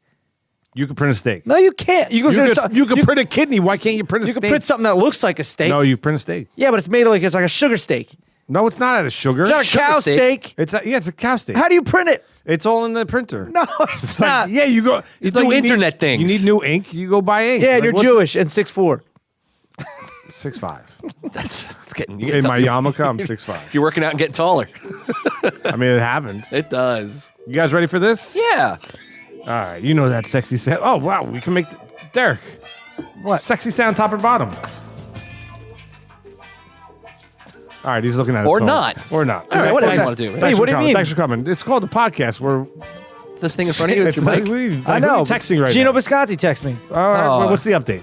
[SPEAKER 2] You could print a steak.
[SPEAKER 1] No, you can't. You
[SPEAKER 2] You could print a kidney. Why can't you print a
[SPEAKER 1] You
[SPEAKER 2] steak?
[SPEAKER 1] can print something that looks like a steak.
[SPEAKER 2] No, you print a steak.
[SPEAKER 1] Yeah, but it's made like it's like a sugar steak.
[SPEAKER 2] No, it's not out of sugar.
[SPEAKER 1] It's not a
[SPEAKER 3] Sugar
[SPEAKER 1] cow
[SPEAKER 3] steak.
[SPEAKER 1] steak.
[SPEAKER 2] It's a cow steak.
[SPEAKER 1] How do you print it?
[SPEAKER 2] It's all in the printer.
[SPEAKER 1] No, it's
[SPEAKER 2] It's like,
[SPEAKER 1] not.
[SPEAKER 2] yeah, you go.
[SPEAKER 3] You
[SPEAKER 2] it's
[SPEAKER 3] do
[SPEAKER 2] like you
[SPEAKER 3] internet
[SPEAKER 2] need,
[SPEAKER 3] things.
[SPEAKER 2] You need new ink. You go buy ink.
[SPEAKER 1] Yeah, and
[SPEAKER 2] Like,
[SPEAKER 1] you're
[SPEAKER 2] what's-
[SPEAKER 1] Jewish and 6'4".
[SPEAKER 2] 6'5".
[SPEAKER 3] That's getting
[SPEAKER 2] In my yarmulke, I'm 6'5".
[SPEAKER 3] You're working out and getting taller.
[SPEAKER 2] I mean, it happens.
[SPEAKER 3] It does.
[SPEAKER 2] You guys ready for this?
[SPEAKER 3] Yeah.
[SPEAKER 2] All right. You know that sexy sound. Oh wow, we can make Derek.
[SPEAKER 1] What?
[SPEAKER 2] Sexy sound, top or bottom? All right, he's looking at his
[SPEAKER 3] Or
[SPEAKER 2] phone.
[SPEAKER 3] not.
[SPEAKER 2] Or not.
[SPEAKER 3] All right, whatever you
[SPEAKER 2] Thanks-
[SPEAKER 3] wanna do, man.
[SPEAKER 2] thanks
[SPEAKER 1] Hey,
[SPEAKER 2] for
[SPEAKER 1] what do you
[SPEAKER 2] coming.
[SPEAKER 1] mean?
[SPEAKER 2] Thanks for coming. It's called the podcast. We're
[SPEAKER 3] This thing in front of you, it's your mic.
[SPEAKER 1] I know.
[SPEAKER 2] Who are you texting right
[SPEAKER 1] Gino
[SPEAKER 2] now?
[SPEAKER 1] Bisconti texted me.
[SPEAKER 2] All right,
[SPEAKER 3] Oh.
[SPEAKER 2] what's the update?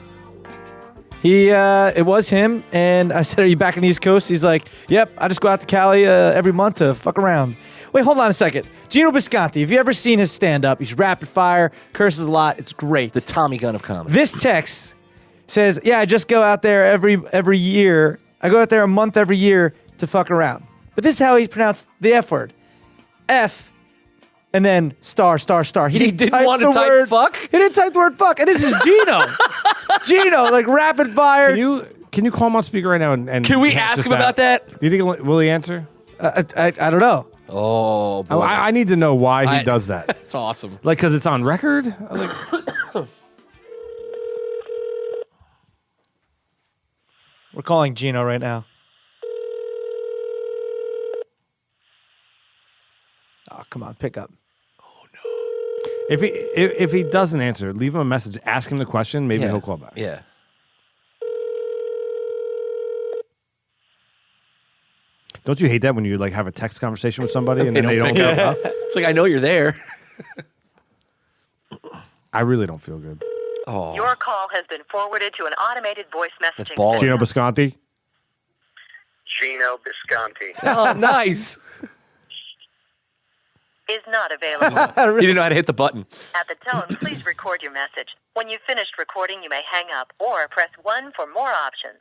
[SPEAKER 1] It was him, and I said, "Are you back in the East Coast?" He's like, "Yep, I just go out to Cali every month to fuck around." Wait, hold on a second. Gino Bisconti, have you ever seen his stand-up? He's rapid fire, curses a lot. It's great.
[SPEAKER 3] The Tommy gun of comedy.
[SPEAKER 1] This text says, "Yeah, I just go out there every year. I go out there a month every year to fuck around." But this is how he's pronounced the F word. F, and then star, star, star.
[SPEAKER 3] He didn't
[SPEAKER 1] type
[SPEAKER 3] want to
[SPEAKER 1] the
[SPEAKER 3] type
[SPEAKER 1] word-
[SPEAKER 3] fuck?
[SPEAKER 1] He didn't type the word fuck, and this is Gino. Gino, like rapid fire.
[SPEAKER 2] Can you call him on speaker right now and
[SPEAKER 3] Can we
[SPEAKER 2] hash
[SPEAKER 3] ask
[SPEAKER 2] this
[SPEAKER 3] him about
[SPEAKER 2] out?
[SPEAKER 3] that?
[SPEAKER 2] Do you think will he answer?
[SPEAKER 1] I don't know.
[SPEAKER 3] Oh, boy.
[SPEAKER 2] I need to know why he
[SPEAKER 3] I-
[SPEAKER 2] does that.
[SPEAKER 3] That's awesome.
[SPEAKER 2] Like, because it's on record? Like,
[SPEAKER 1] We're calling Gino right now. Oh, come on, pick up.
[SPEAKER 2] if he doesn't answer, leave him a message. Ask him the question. Maybe
[SPEAKER 3] Yeah.
[SPEAKER 2] he'll call back.
[SPEAKER 3] Yeah.
[SPEAKER 2] Don't you hate that when you like have a text conversation with somebody and then they don't
[SPEAKER 3] pick
[SPEAKER 2] pick up?
[SPEAKER 3] It's like, I know you're there.
[SPEAKER 2] I really don't feel good.
[SPEAKER 3] Oh,
[SPEAKER 5] Your call has been forwarded to an automated voice messaging
[SPEAKER 3] That's baller.
[SPEAKER 2] Gino
[SPEAKER 5] system.
[SPEAKER 2] Bisconti.
[SPEAKER 6] Gino Bisconti.
[SPEAKER 3] oh nice.
[SPEAKER 5] Is not available.
[SPEAKER 3] You didn't know how to hit the button.
[SPEAKER 5] At the tone, please record your message. When you've finished recording, you may hang up or press 1 for more options.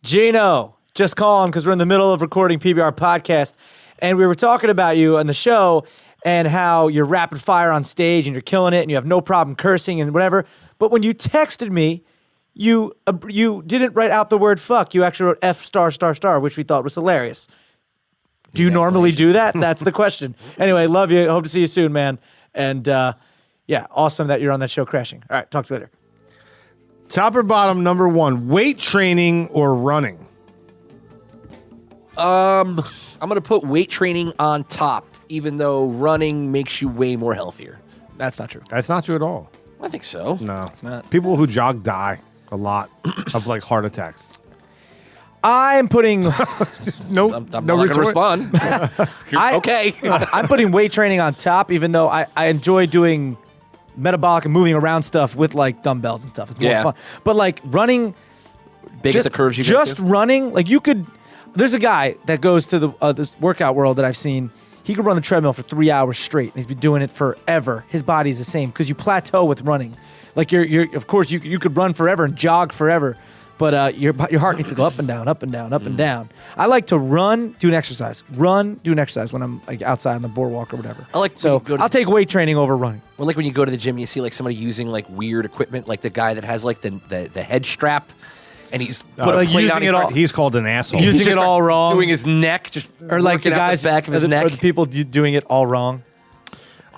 [SPEAKER 1] Gino, just calling because we're in the middle of recording PBR Podcast, and we were talking about you on the show and how you're rapid fire on stage and you're killing it and you have no problem cursing and whatever. But when you texted me, you didn't write out the word fuck. You actually wrote F star star star, which we thought was hilarious. Do you normally do that? That's the question. Anyway, love you. Hope to see you soon, man. And yeah, awesome that you're on that show Crashing. All right, talk to you later.
[SPEAKER 2] Top or bottom, number one, weight training or running?
[SPEAKER 3] I'm going to put weight training on top, even though running makes you way more healthier.
[SPEAKER 1] That's not true.
[SPEAKER 2] That's not true at all.
[SPEAKER 3] I think so.
[SPEAKER 2] No.
[SPEAKER 1] It's not.
[SPEAKER 2] People who jog die a lot of like heart attacks.
[SPEAKER 1] I'm putting
[SPEAKER 2] No,
[SPEAKER 3] I'm
[SPEAKER 2] no
[SPEAKER 3] not going to
[SPEAKER 2] retort.
[SPEAKER 3] respond. Okay.
[SPEAKER 1] I'm putting weight training on top, even though I enjoy doing metabolic and moving around stuff with like dumbbells and stuff. It's more
[SPEAKER 3] Yeah.
[SPEAKER 1] fun. But like running,
[SPEAKER 3] Big at the curves you
[SPEAKER 1] just
[SPEAKER 3] get to.
[SPEAKER 1] running, like you could. There's a guy that goes to the this workout world that I've seen. He could run the treadmill for 3 hours straight, and he's been doing it forever. His body's the same because you plateau with running. Like you're of course you could run forever and jog forever, but your heart needs to go up and down, up and down, up and down. I like to run, do an exercise, when I'm like outside on the boardwalk or whatever.
[SPEAKER 3] I like when
[SPEAKER 1] so
[SPEAKER 3] you go to
[SPEAKER 1] I'll take weight training over running.
[SPEAKER 3] Well, like when you go to the gym and you see like somebody using like weird equipment, like the guy that has like the head strap, and he's put
[SPEAKER 1] like
[SPEAKER 3] a plate
[SPEAKER 1] using
[SPEAKER 3] on. He
[SPEAKER 1] it
[SPEAKER 3] starts-
[SPEAKER 1] all-
[SPEAKER 2] He's called an asshole.
[SPEAKER 1] Using
[SPEAKER 3] he just
[SPEAKER 1] it all
[SPEAKER 3] starts
[SPEAKER 1] wrong.
[SPEAKER 3] doing his neck, just
[SPEAKER 1] Or like the
[SPEAKER 3] working out
[SPEAKER 1] guys,
[SPEAKER 3] the back of his
[SPEAKER 1] or
[SPEAKER 3] neck.
[SPEAKER 1] the people doing it all wrong.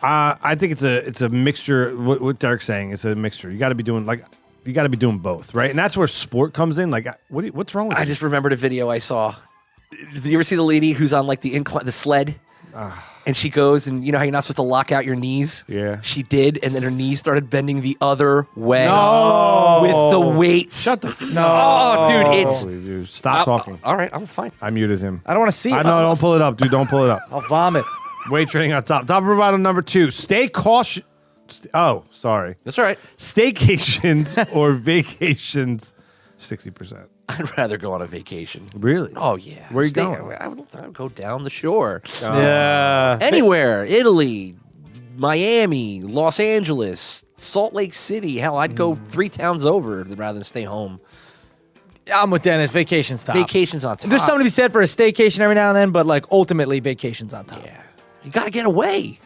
[SPEAKER 2] I think it's a mixture. What Derek's saying, it's a mixture. You got to be doing both, right? And that's where sport comes in. Like, what's wrong with
[SPEAKER 3] I
[SPEAKER 2] you?
[SPEAKER 3] just remembered a video I saw. Did you ever see the lady who's on like the sled? And she goes, and you know how you're not supposed to lock out your knees?
[SPEAKER 2] Yeah.
[SPEAKER 3] She did, and then her knees started bending the other way.
[SPEAKER 2] No.
[SPEAKER 3] With the weights.
[SPEAKER 2] Shut the
[SPEAKER 1] No.
[SPEAKER 3] Oh, dude, it's.
[SPEAKER 2] Holy dude, stop talking.
[SPEAKER 3] All right, I'm fine.
[SPEAKER 2] I muted him.
[SPEAKER 1] I don't want to see it.
[SPEAKER 2] I know. Don't pull it up, dude. Don't pull it up.
[SPEAKER 1] I'll vomit.
[SPEAKER 2] Weight training on top. Top or bottom number 2. Stay cautious. Oh, sorry.
[SPEAKER 3] That's all right.
[SPEAKER 2] Staycations or vacations, 60%.
[SPEAKER 3] I'd rather go on a vacation.
[SPEAKER 2] Really?
[SPEAKER 3] Oh, yeah.
[SPEAKER 2] Where you going?
[SPEAKER 3] I would go down the shore.
[SPEAKER 1] Yeah.
[SPEAKER 3] Anywhere. Italy, Miami, Los Angeles, Salt Lake City. Hell, I'd go 3 towns over rather than stay home.
[SPEAKER 1] I'm with Dennis. Vacation's top.
[SPEAKER 3] Vacations on top.
[SPEAKER 1] There's something to be said for a staycation every now and then, but like ultimately, vacation's on top.
[SPEAKER 3] Yeah. You got to get away.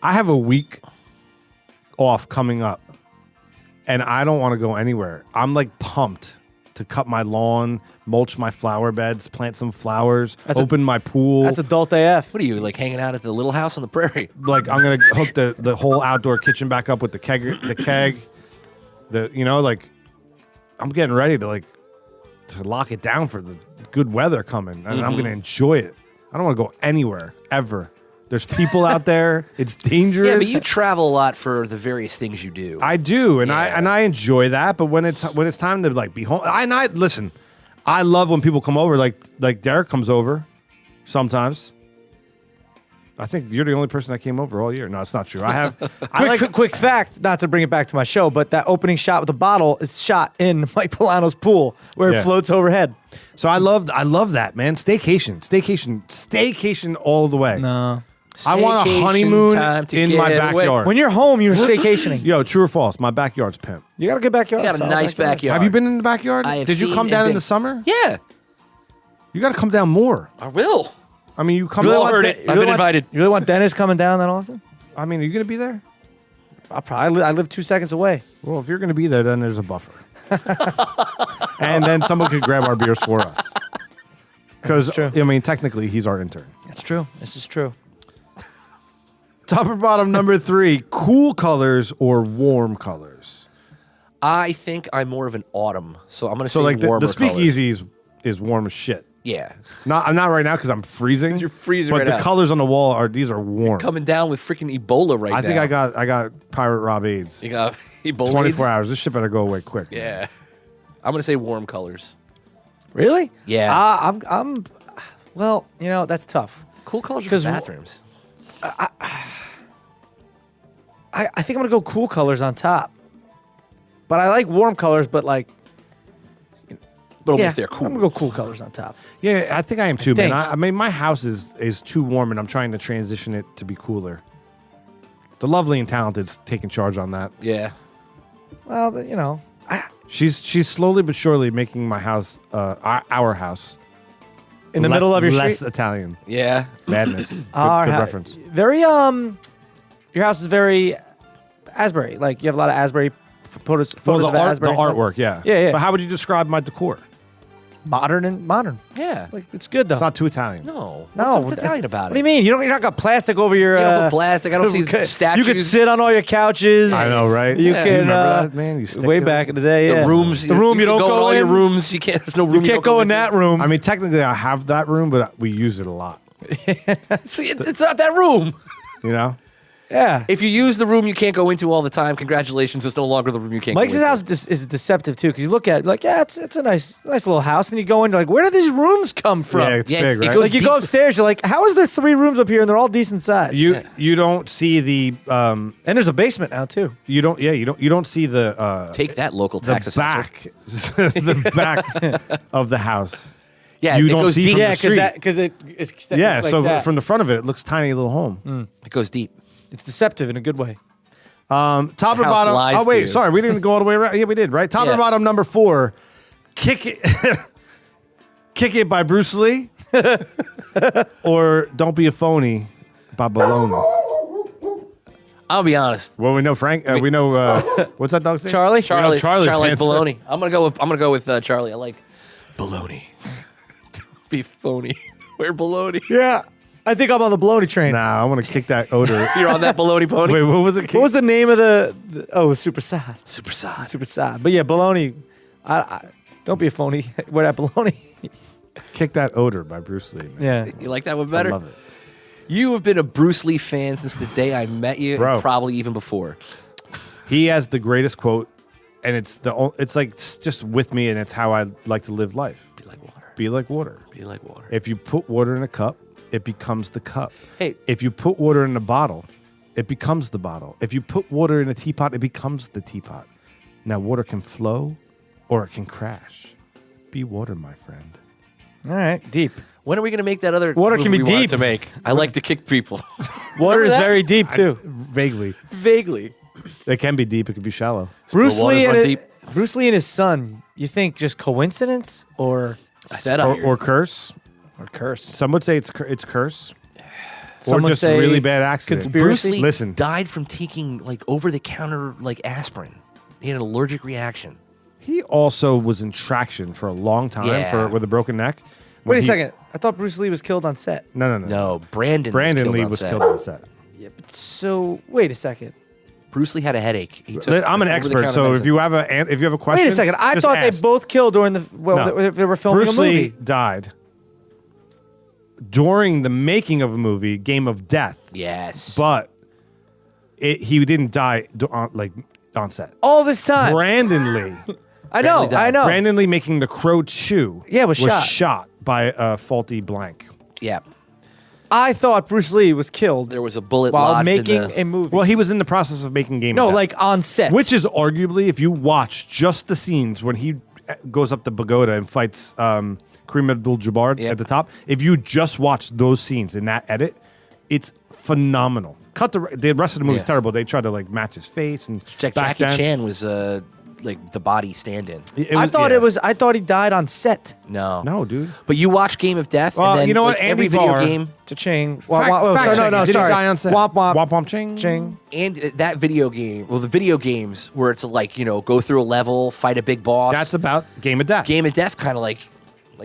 [SPEAKER 2] I have a week off coming up, and I don't want to go anywhere. I'm like pumped to cut my lawn, mulch my flower beds, plant some flowers, open my pool.
[SPEAKER 1] That's adult AF.
[SPEAKER 3] What are you, like hanging out at the little house on the prairie?
[SPEAKER 2] Like I'm gonna hook the whole outdoor kitchen back up with the keg, like I'm getting ready to lock it down for the good weather coming, and I'm gonna enjoy it. I don't want to go anywhere ever. There's people out there. It's dangerous.
[SPEAKER 3] Yeah, but you travel a lot for the various things you do.
[SPEAKER 2] I do, and
[SPEAKER 3] Yeah.
[SPEAKER 2] I enjoy that. But when it's time to like be home, listen. I love when people come over, like Derek comes over sometimes. I think you're the only person that came over all year. No, it's not true. I have.
[SPEAKER 1] Quick fact, not to bring it back to my show, but that opening shot with the bottle is shot in Mike Polano's pool where
[SPEAKER 2] Yeah.
[SPEAKER 1] it floats overhead.
[SPEAKER 2] So I love that, man. Staycation all the way.
[SPEAKER 1] No.
[SPEAKER 2] I want a
[SPEAKER 3] Staycation
[SPEAKER 2] honeymoon
[SPEAKER 3] time to
[SPEAKER 2] in my
[SPEAKER 3] get away.
[SPEAKER 2] backyard.
[SPEAKER 1] When you're home, you're staycationing.
[SPEAKER 2] Yo, true or false? My backyard's pimp.
[SPEAKER 1] You got a good backyard.
[SPEAKER 3] You got a
[SPEAKER 1] solid
[SPEAKER 3] nice backyard.
[SPEAKER 2] Have you been in the backyard?
[SPEAKER 3] I have
[SPEAKER 2] Did you
[SPEAKER 3] seen
[SPEAKER 2] come
[SPEAKER 3] and
[SPEAKER 2] down in
[SPEAKER 3] been-
[SPEAKER 2] the summer?
[SPEAKER 3] Yeah,
[SPEAKER 2] You got to come down more.
[SPEAKER 3] I will.
[SPEAKER 2] I mean, you come.
[SPEAKER 1] You really
[SPEAKER 3] Well,
[SPEAKER 1] want
[SPEAKER 3] heard
[SPEAKER 1] De-
[SPEAKER 3] it.
[SPEAKER 1] you
[SPEAKER 3] I've
[SPEAKER 1] really
[SPEAKER 3] been
[SPEAKER 1] want-
[SPEAKER 3] invited.
[SPEAKER 1] You really want Dennis coming down that often?
[SPEAKER 2] I mean, are you going to be there?
[SPEAKER 1] I live 2 seconds away.
[SPEAKER 2] Well, if you're going to be there, then there's a buffer. And then someone could grab our beers for us. Because,
[SPEAKER 1] true.
[SPEAKER 2] I mean, technically, he's our intern.
[SPEAKER 1] That's true. This is true.
[SPEAKER 2] Top or bottom number 3, cool colors or warm colors?
[SPEAKER 3] I think I'm more of an autumn, so I'm going to
[SPEAKER 2] So,
[SPEAKER 3] say
[SPEAKER 2] like,
[SPEAKER 3] warmer
[SPEAKER 2] the
[SPEAKER 3] colors.
[SPEAKER 2] speakeasy is warm as shit.
[SPEAKER 3] Yeah,
[SPEAKER 2] I'm not right now because I'm freezing.
[SPEAKER 3] You're freezing
[SPEAKER 2] But
[SPEAKER 3] right
[SPEAKER 2] the
[SPEAKER 3] now.
[SPEAKER 2] colors on the wall are warm.
[SPEAKER 3] coming down with freaking Ebola right now.
[SPEAKER 2] I think I got Pirate Rob AIDS.
[SPEAKER 3] You got Ebola.
[SPEAKER 2] 24
[SPEAKER 3] AIDS?
[SPEAKER 2] hours. This shit better go away quick.
[SPEAKER 3] Yeah, I'm going to say warm colors.
[SPEAKER 1] Really?
[SPEAKER 3] Yeah.
[SPEAKER 1] I'm. Well, that's tough.
[SPEAKER 3] Cool colors for
[SPEAKER 1] 'Cause
[SPEAKER 3] bathrooms.
[SPEAKER 1] I think I'm gonna go cool colors on top. But I like warm colors. But like,
[SPEAKER 3] But only
[SPEAKER 1] yeah,
[SPEAKER 3] if they're cool.
[SPEAKER 1] I'm gonna go cool colors on top.
[SPEAKER 2] Yeah, I think I am too, man.
[SPEAKER 1] think.
[SPEAKER 2] I mean, my house is too warm, and I'm trying to transition it to be cooler. The lovely and talented's taking charge on that.
[SPEAKER 3] Yeah.
[SPEAKER 1] Well,
[SPEAKER 2] She's slowly but surely making my house, our house,
[SPEAKER 1] in the middle of your
[SPEAKER 2] less
[SPEAKER 1] street.
[SPEAKER 2] Italian
[SPEAKER 3] Yeah.
[SPEAKER 2] madness. Good,
[SPEAKER 1] Our
[SPEAKER 2] good
[SPEAKER 1] hou-
[SPEAKER 2] reference.
[SPEAKER 1] Very your house is very Asbury. Like you have a lot of Asbury photos.
[SPEAKER 2] Oh,
[SPEAKER 1] Photos
[SPEAKER 2] the
[SPEAKER 1] of
[SPEAKER 2] art,
[SPEAKER 1] Asbury
[SPEAKER 2] the
[SPEAKER 1] stuff.
[SPEAKER 2] artwork, yeah.
[SPEAKER 1] Yeah.
[SPEAKER 2] But how would you describe my decor?
[SPEAKER 1] Modern.
[SPEAKER 3] Yeah.
[SPEAKER 1] Like it's good though.
[SPEAKER 2] It's not too Italian.
[SPEAKER 3] No.
[SPEAKER 1] No,
[SPEAKER 3] What's Italian about
[SPEAKER 1] What
[SPEAKER 3] it?
[SPEAKER 1] do you mean? You're not got plastic over your.
[SPEAKER 3] You don't put plastic. I don't see statues.
[SPEAKER 1] You could sit on all your couches.
[SPEAKER 2] I know, right?
[SPEAKER 1] You
[SPEAKER 3] Yeah.
[SPEAKER 1] can.
[SPEAKER 2] You remember that, man? You stick
[SPEAKER 1] way
[SPEAKER 2] to
[SPEAKER 1] back
[SPEAKER 2] it?
[SPEAKER 1] in the day.
[SPEAKER 3] The
[SPEAKER 1] Yeah.
[SPEAKER 3] rooms.
[SPEAKER 1] The room you
[SPEAKER 3] can
[SPEAKER 1] don't
[SPEAKER 3] go in
[SPEAKER 1] go
[SPEAKER 3] all your
[SPEAKER 1] in.
[SPEAKER 3] rooms. You can't. There's no room.
[SPEAKER 1] You can't go in that room.
[SPEAKER 2] I mean, technically, I have that room, but we use it a lot.
[SPEAKER 3] So it's not that room.
[SPEAKER 2] You know?
[SPEAKER 1] Yeah.
[SPEAKER 3] If you use the room you can't go into all the time, congratulations. It's no longer the room you can't
[SPEAKER 1] Mike's
[SPEAKER 3] go into.
[SPEAKER 1] house is deceptive too because you look at it like it's a nice little house and you go in you're like where do these rooms come from?
[SPEAKER 2] Yeah, it's
[SPEAKER 3] Yeah,
[SPEAKER 2] big,
[SPEAKER 3] it
[SPEAKER 2] right?
[SPEAKER 3] goes
[SPEAKER 1] Like you go
[SPEAKER 3] deep.
[SPEAKER 1] upstairs you're like how is there 3 rooms up here and they're all decent size?
[SPEAKER 2] You don't see the
[SPEAKER 1] and there's a basement now too.
[SPEAKER 2] you don't see the
[SPEAKER 3] Take that, local tax
[SPEAKER 2] the
[SPEAKER 3] assessor.
[SPEAKER 2] back the back of the house.
[SPEAKER 3] Yeah,
[SPEAKER 2] You
[SPEAKER 3] it
[SPEAKER 2] don't
[SPEAKER 3] goes
[SPEAKER 2] see
[SPEAKER 3] deep.
[SPEAKER 2] from
[SPEAKER 1] Yeah,
[SPEAKER 2] the street.
[SPEAKER 1] because it's extended
[SPEAKER 2] Yeah,
[SPEAKER 1] like
[SPEAKER 2] so
[SPEAKER 1] that.
[SPEAKER 2] from the front of it, it looks tiny little home.
[SPEAKER 3] It goes deep.
[SPEAKER 1] It's deceptive in a good way.
[SPEAKER 2] Top or
[SPEAKER 3] house
[SPEAKER 2] bottom?
[SPEAKER 3] lies
[SPEAKER 2] Oh
[SPEAKER 3] to
[SPEAKER 2] wait,
[SPEAKER 3] you.
[SPEAKER 2] sorry, we didn't go all the way around. Yeah, we did, right? Top
[SPEAKER 3] Yeah.
[SPEAKER 2] or bottom number 4, Kick It, Kick It by Bruce Lee, or Don't Be a Phony by Baloney.
[SPEAKER 3] I'll be honest.
[SPEAKER 2] Well, we know Frank. We know what's that dog's name?
[SPEAKER 1] Charlie?
[SPEAKER 2] Charlie's
[SPEAKER 3] Charlie's
[SPEAKER 2] handsome.
[SPEAKER 3] baloney. I'm gonna go with Charlie. I like baloney. Don't be phony. We're baloney.
[SPEAKER 1] Yeah. I think I'm on the bologna train.
[SPEAKER 2] Nah, I want to kick that odor.
[SPEAKER 3] You're on that baloney pony.
[SPEAKER 2] Wait, what was it?
[SPEAKER 1] What was the name of the super sad.
[SPEAKER 3] Super side.
[SPEAKER 1] Super sad. But yeah, bologna. I don't be a phony. Wear that bologna.
[SPEAKER 2] Kick That Odor by Bruce Lee. Man.
[SPEAKER 1] Yeah.
[SPEAKER 3] You like that one
[SPEAKER 2] I
[SPEAKER 3] better?
[SPEAKER 2] love it.
[SPEAKER 3] You have been a Bruce Lee fan since the day I met you,
[SPEAKER 2] Bro.
[SPEAKER 3] and probably even before.
[SPEAKER 2] He has the greatest quote, and it's just with me, and it's how I like to live life.
[SPEAKER 3] Be like water.
[SPEAKER 2] Be like water.
[SPEAKER 3] Be like water.
[SPEAKER 2] If you put water in a cup it becomes the cup.
[SPEAKER 3] Hey.
[SPEAKER 2] If you put water in a bottle, it becomes the bottle. If you put water in a teapot, it becomes the teapot. Now, water can flow or it can crash. Be water, my friend.
[SPEAKER 1] All right, deep.
[SPEAKER 3] When are we going to make that other
[SPEAKER 1] Water
[SPEAKER 3] movie
[SPEAKER 1] can be
[SPEAKER 3] we wanted
[SPEAKER 1] deep.
[SPEAKER 3] to make? I like to kick people.
[SPEAKER 1] Water is
[SPEAKER 3] that?
[SPEAKER 1] very deep too.
[SPEAKER 2] Vaguely.
[SPEAKER 3] Vaguely.
[SPEAKER 2] It can be deep. It can be shallow.
[SPEAKER 1] Bruce
[SPEAKER 3] waters
[SPEAKER 1] Lee,
[SPEAKER 3] run
[SPEAKER 1] and
[SPEAKER 3] deep.
[SPEAKER 1] Bruce Lee and his son. You think just coincidence or setup
[SPEAKER 2] Or curse.
[SPEAKER 1] or curse?
[SPEAKER 2] Some would say it's curse.
[SPEAKER 1] Some
[SPEAKER 2] or
[SPEAKER 1] would
[SPEAKER 2] just
[SPEAKER 1] say
[SPEAKER 2] a really bad accident.
[SPEAKER 1] conspiracy.
[SPEAKER 3] Bruce Lee
[SPEAKER 2] Listen.
[SPEAKER 3] died from taking like over-the-counter like aspirin. He had an allergic reaction.
[SPEAKER 2] He also was in traction for a long time
[SPEAKER 3] Yeah.
[SPEAKER 2] with a broken neck. When
[SPEAKER 1] Wait a
[SPEAKER 2] he-
[SPEAKER 1] second. I thought Bruce Lee was killed on set.
[SPEAKER 2] No.
[SPEAKER 3] No, Brandon
[SPEAKER 2] Lee was killed on set.
[SPEAKER 1] Yeah, but so wait a second.
[SPEAKER 3] Bruce Lee had a headache. He took
[SPEAKER 2] I'm an expert,
[SPEAKER 3] over-the-counter
[SPEAKER 2] so
[SPEAKER 3] medicine.
[SPEAKER 2] if you have a question,
[SPEAKER 1] Wait a second. I
[SPEAKER 2] just
[SPEAKER 1] thought
[SPEAKER 2] ask.
[SPEAKER 1] they both killed during the
[SPEAKER 2] No.
[SPEAKER 1] they were filming
[SPEAKER 2] Bruce
[SPEAKER 1] a movie.
[SPEAKER 2] Lee died during the making of a movie, Game of Death,
[SPEAKER 3] Yes.
[SPEAKER 2] but he didn't die on set.
[SPEAKER 1] All this time.
[SPEAKER 2] Brandon Lee,
[SPEAKER 1] I know.
[SPEAKER 3] Brandon died.
[SPEAKER 1] I know.
[SPEAKER 2] Brandon Lee making The Crow 2,
[SPEAKER 1] Yeah, was shot.
[SPEAKER 2] shot by a faulty blank.
[SPEAKER 3] yeah.
[SPEAKER 1] I thought Bruce Lee was killed
[SPEAKER 3] There was a bullet
[SPEAKER 1] while
[SPEAKER 3] lodged in
[SPEAKER 1] making
[SPEAKER 3] the-
[SPEAKER 1] a movie.
[SPEAKER 2] Well, he was in the process of making Game of
[SPEAKER 1] no,
[SPEAKER 2] Death.
[SPEAKER 1] like on set.
[SPEAKER 2] Which is arguably, if you watch just the scenes when he goes up the pagoda and fights Kareem Abdul-Jabbar
[SPEAKER 3] Yep.
[SPEAKER 2] at the top, if you just watch those scenes in that edit, it's phenomenal. The rest of the movie's
[SPEAKER 3] Yeah.
[SPEAKER 2] terrible. They tried to like match his face and back
[SPEAKER 3] Jackie
[SPEAKER 2] then,
[SPEAKER 3] Chan was like the body stand-in.
[SPEAKER 1] I thought
[SPEAKER 2] yeah.
[SPEAKER 1] I thought he died on set.
[SPEAKER 3] No.
[SPEAKER 2] No, dude.
[SPEAKER 3] But you watch Game of Death,
[SPEAKER 2] Well,
[SPEAKER 3] and then
[SPEAKER 2] you know what?
[SPEAKER 3] like, every
[SPEAKER 2] Andy
[SPEAKER 3] video
[SPEAKER 2] Barr-
[SPEAKER 3] game
[SPEAKER 1] Cha-ching.
[SPEAKER 2] Fact
[SPEAKER 1] Sorry, no,
[SPEAKER 2] checking. Did
[SPEAKER 1] sorry.
[SPEAKER 2] he die on set?
[SPEAKER 1] Womp womp.
[SPEAKER 2] Womp womp ching.
[SPEAKER 1] Ching.
[SPEAKER 3] and that video game, well, the video games where it's like go through a level, fight a big boss.
[SPEAKER 2] That's about Game of Death.
[SPEAKER 3] Game of Death, kind of like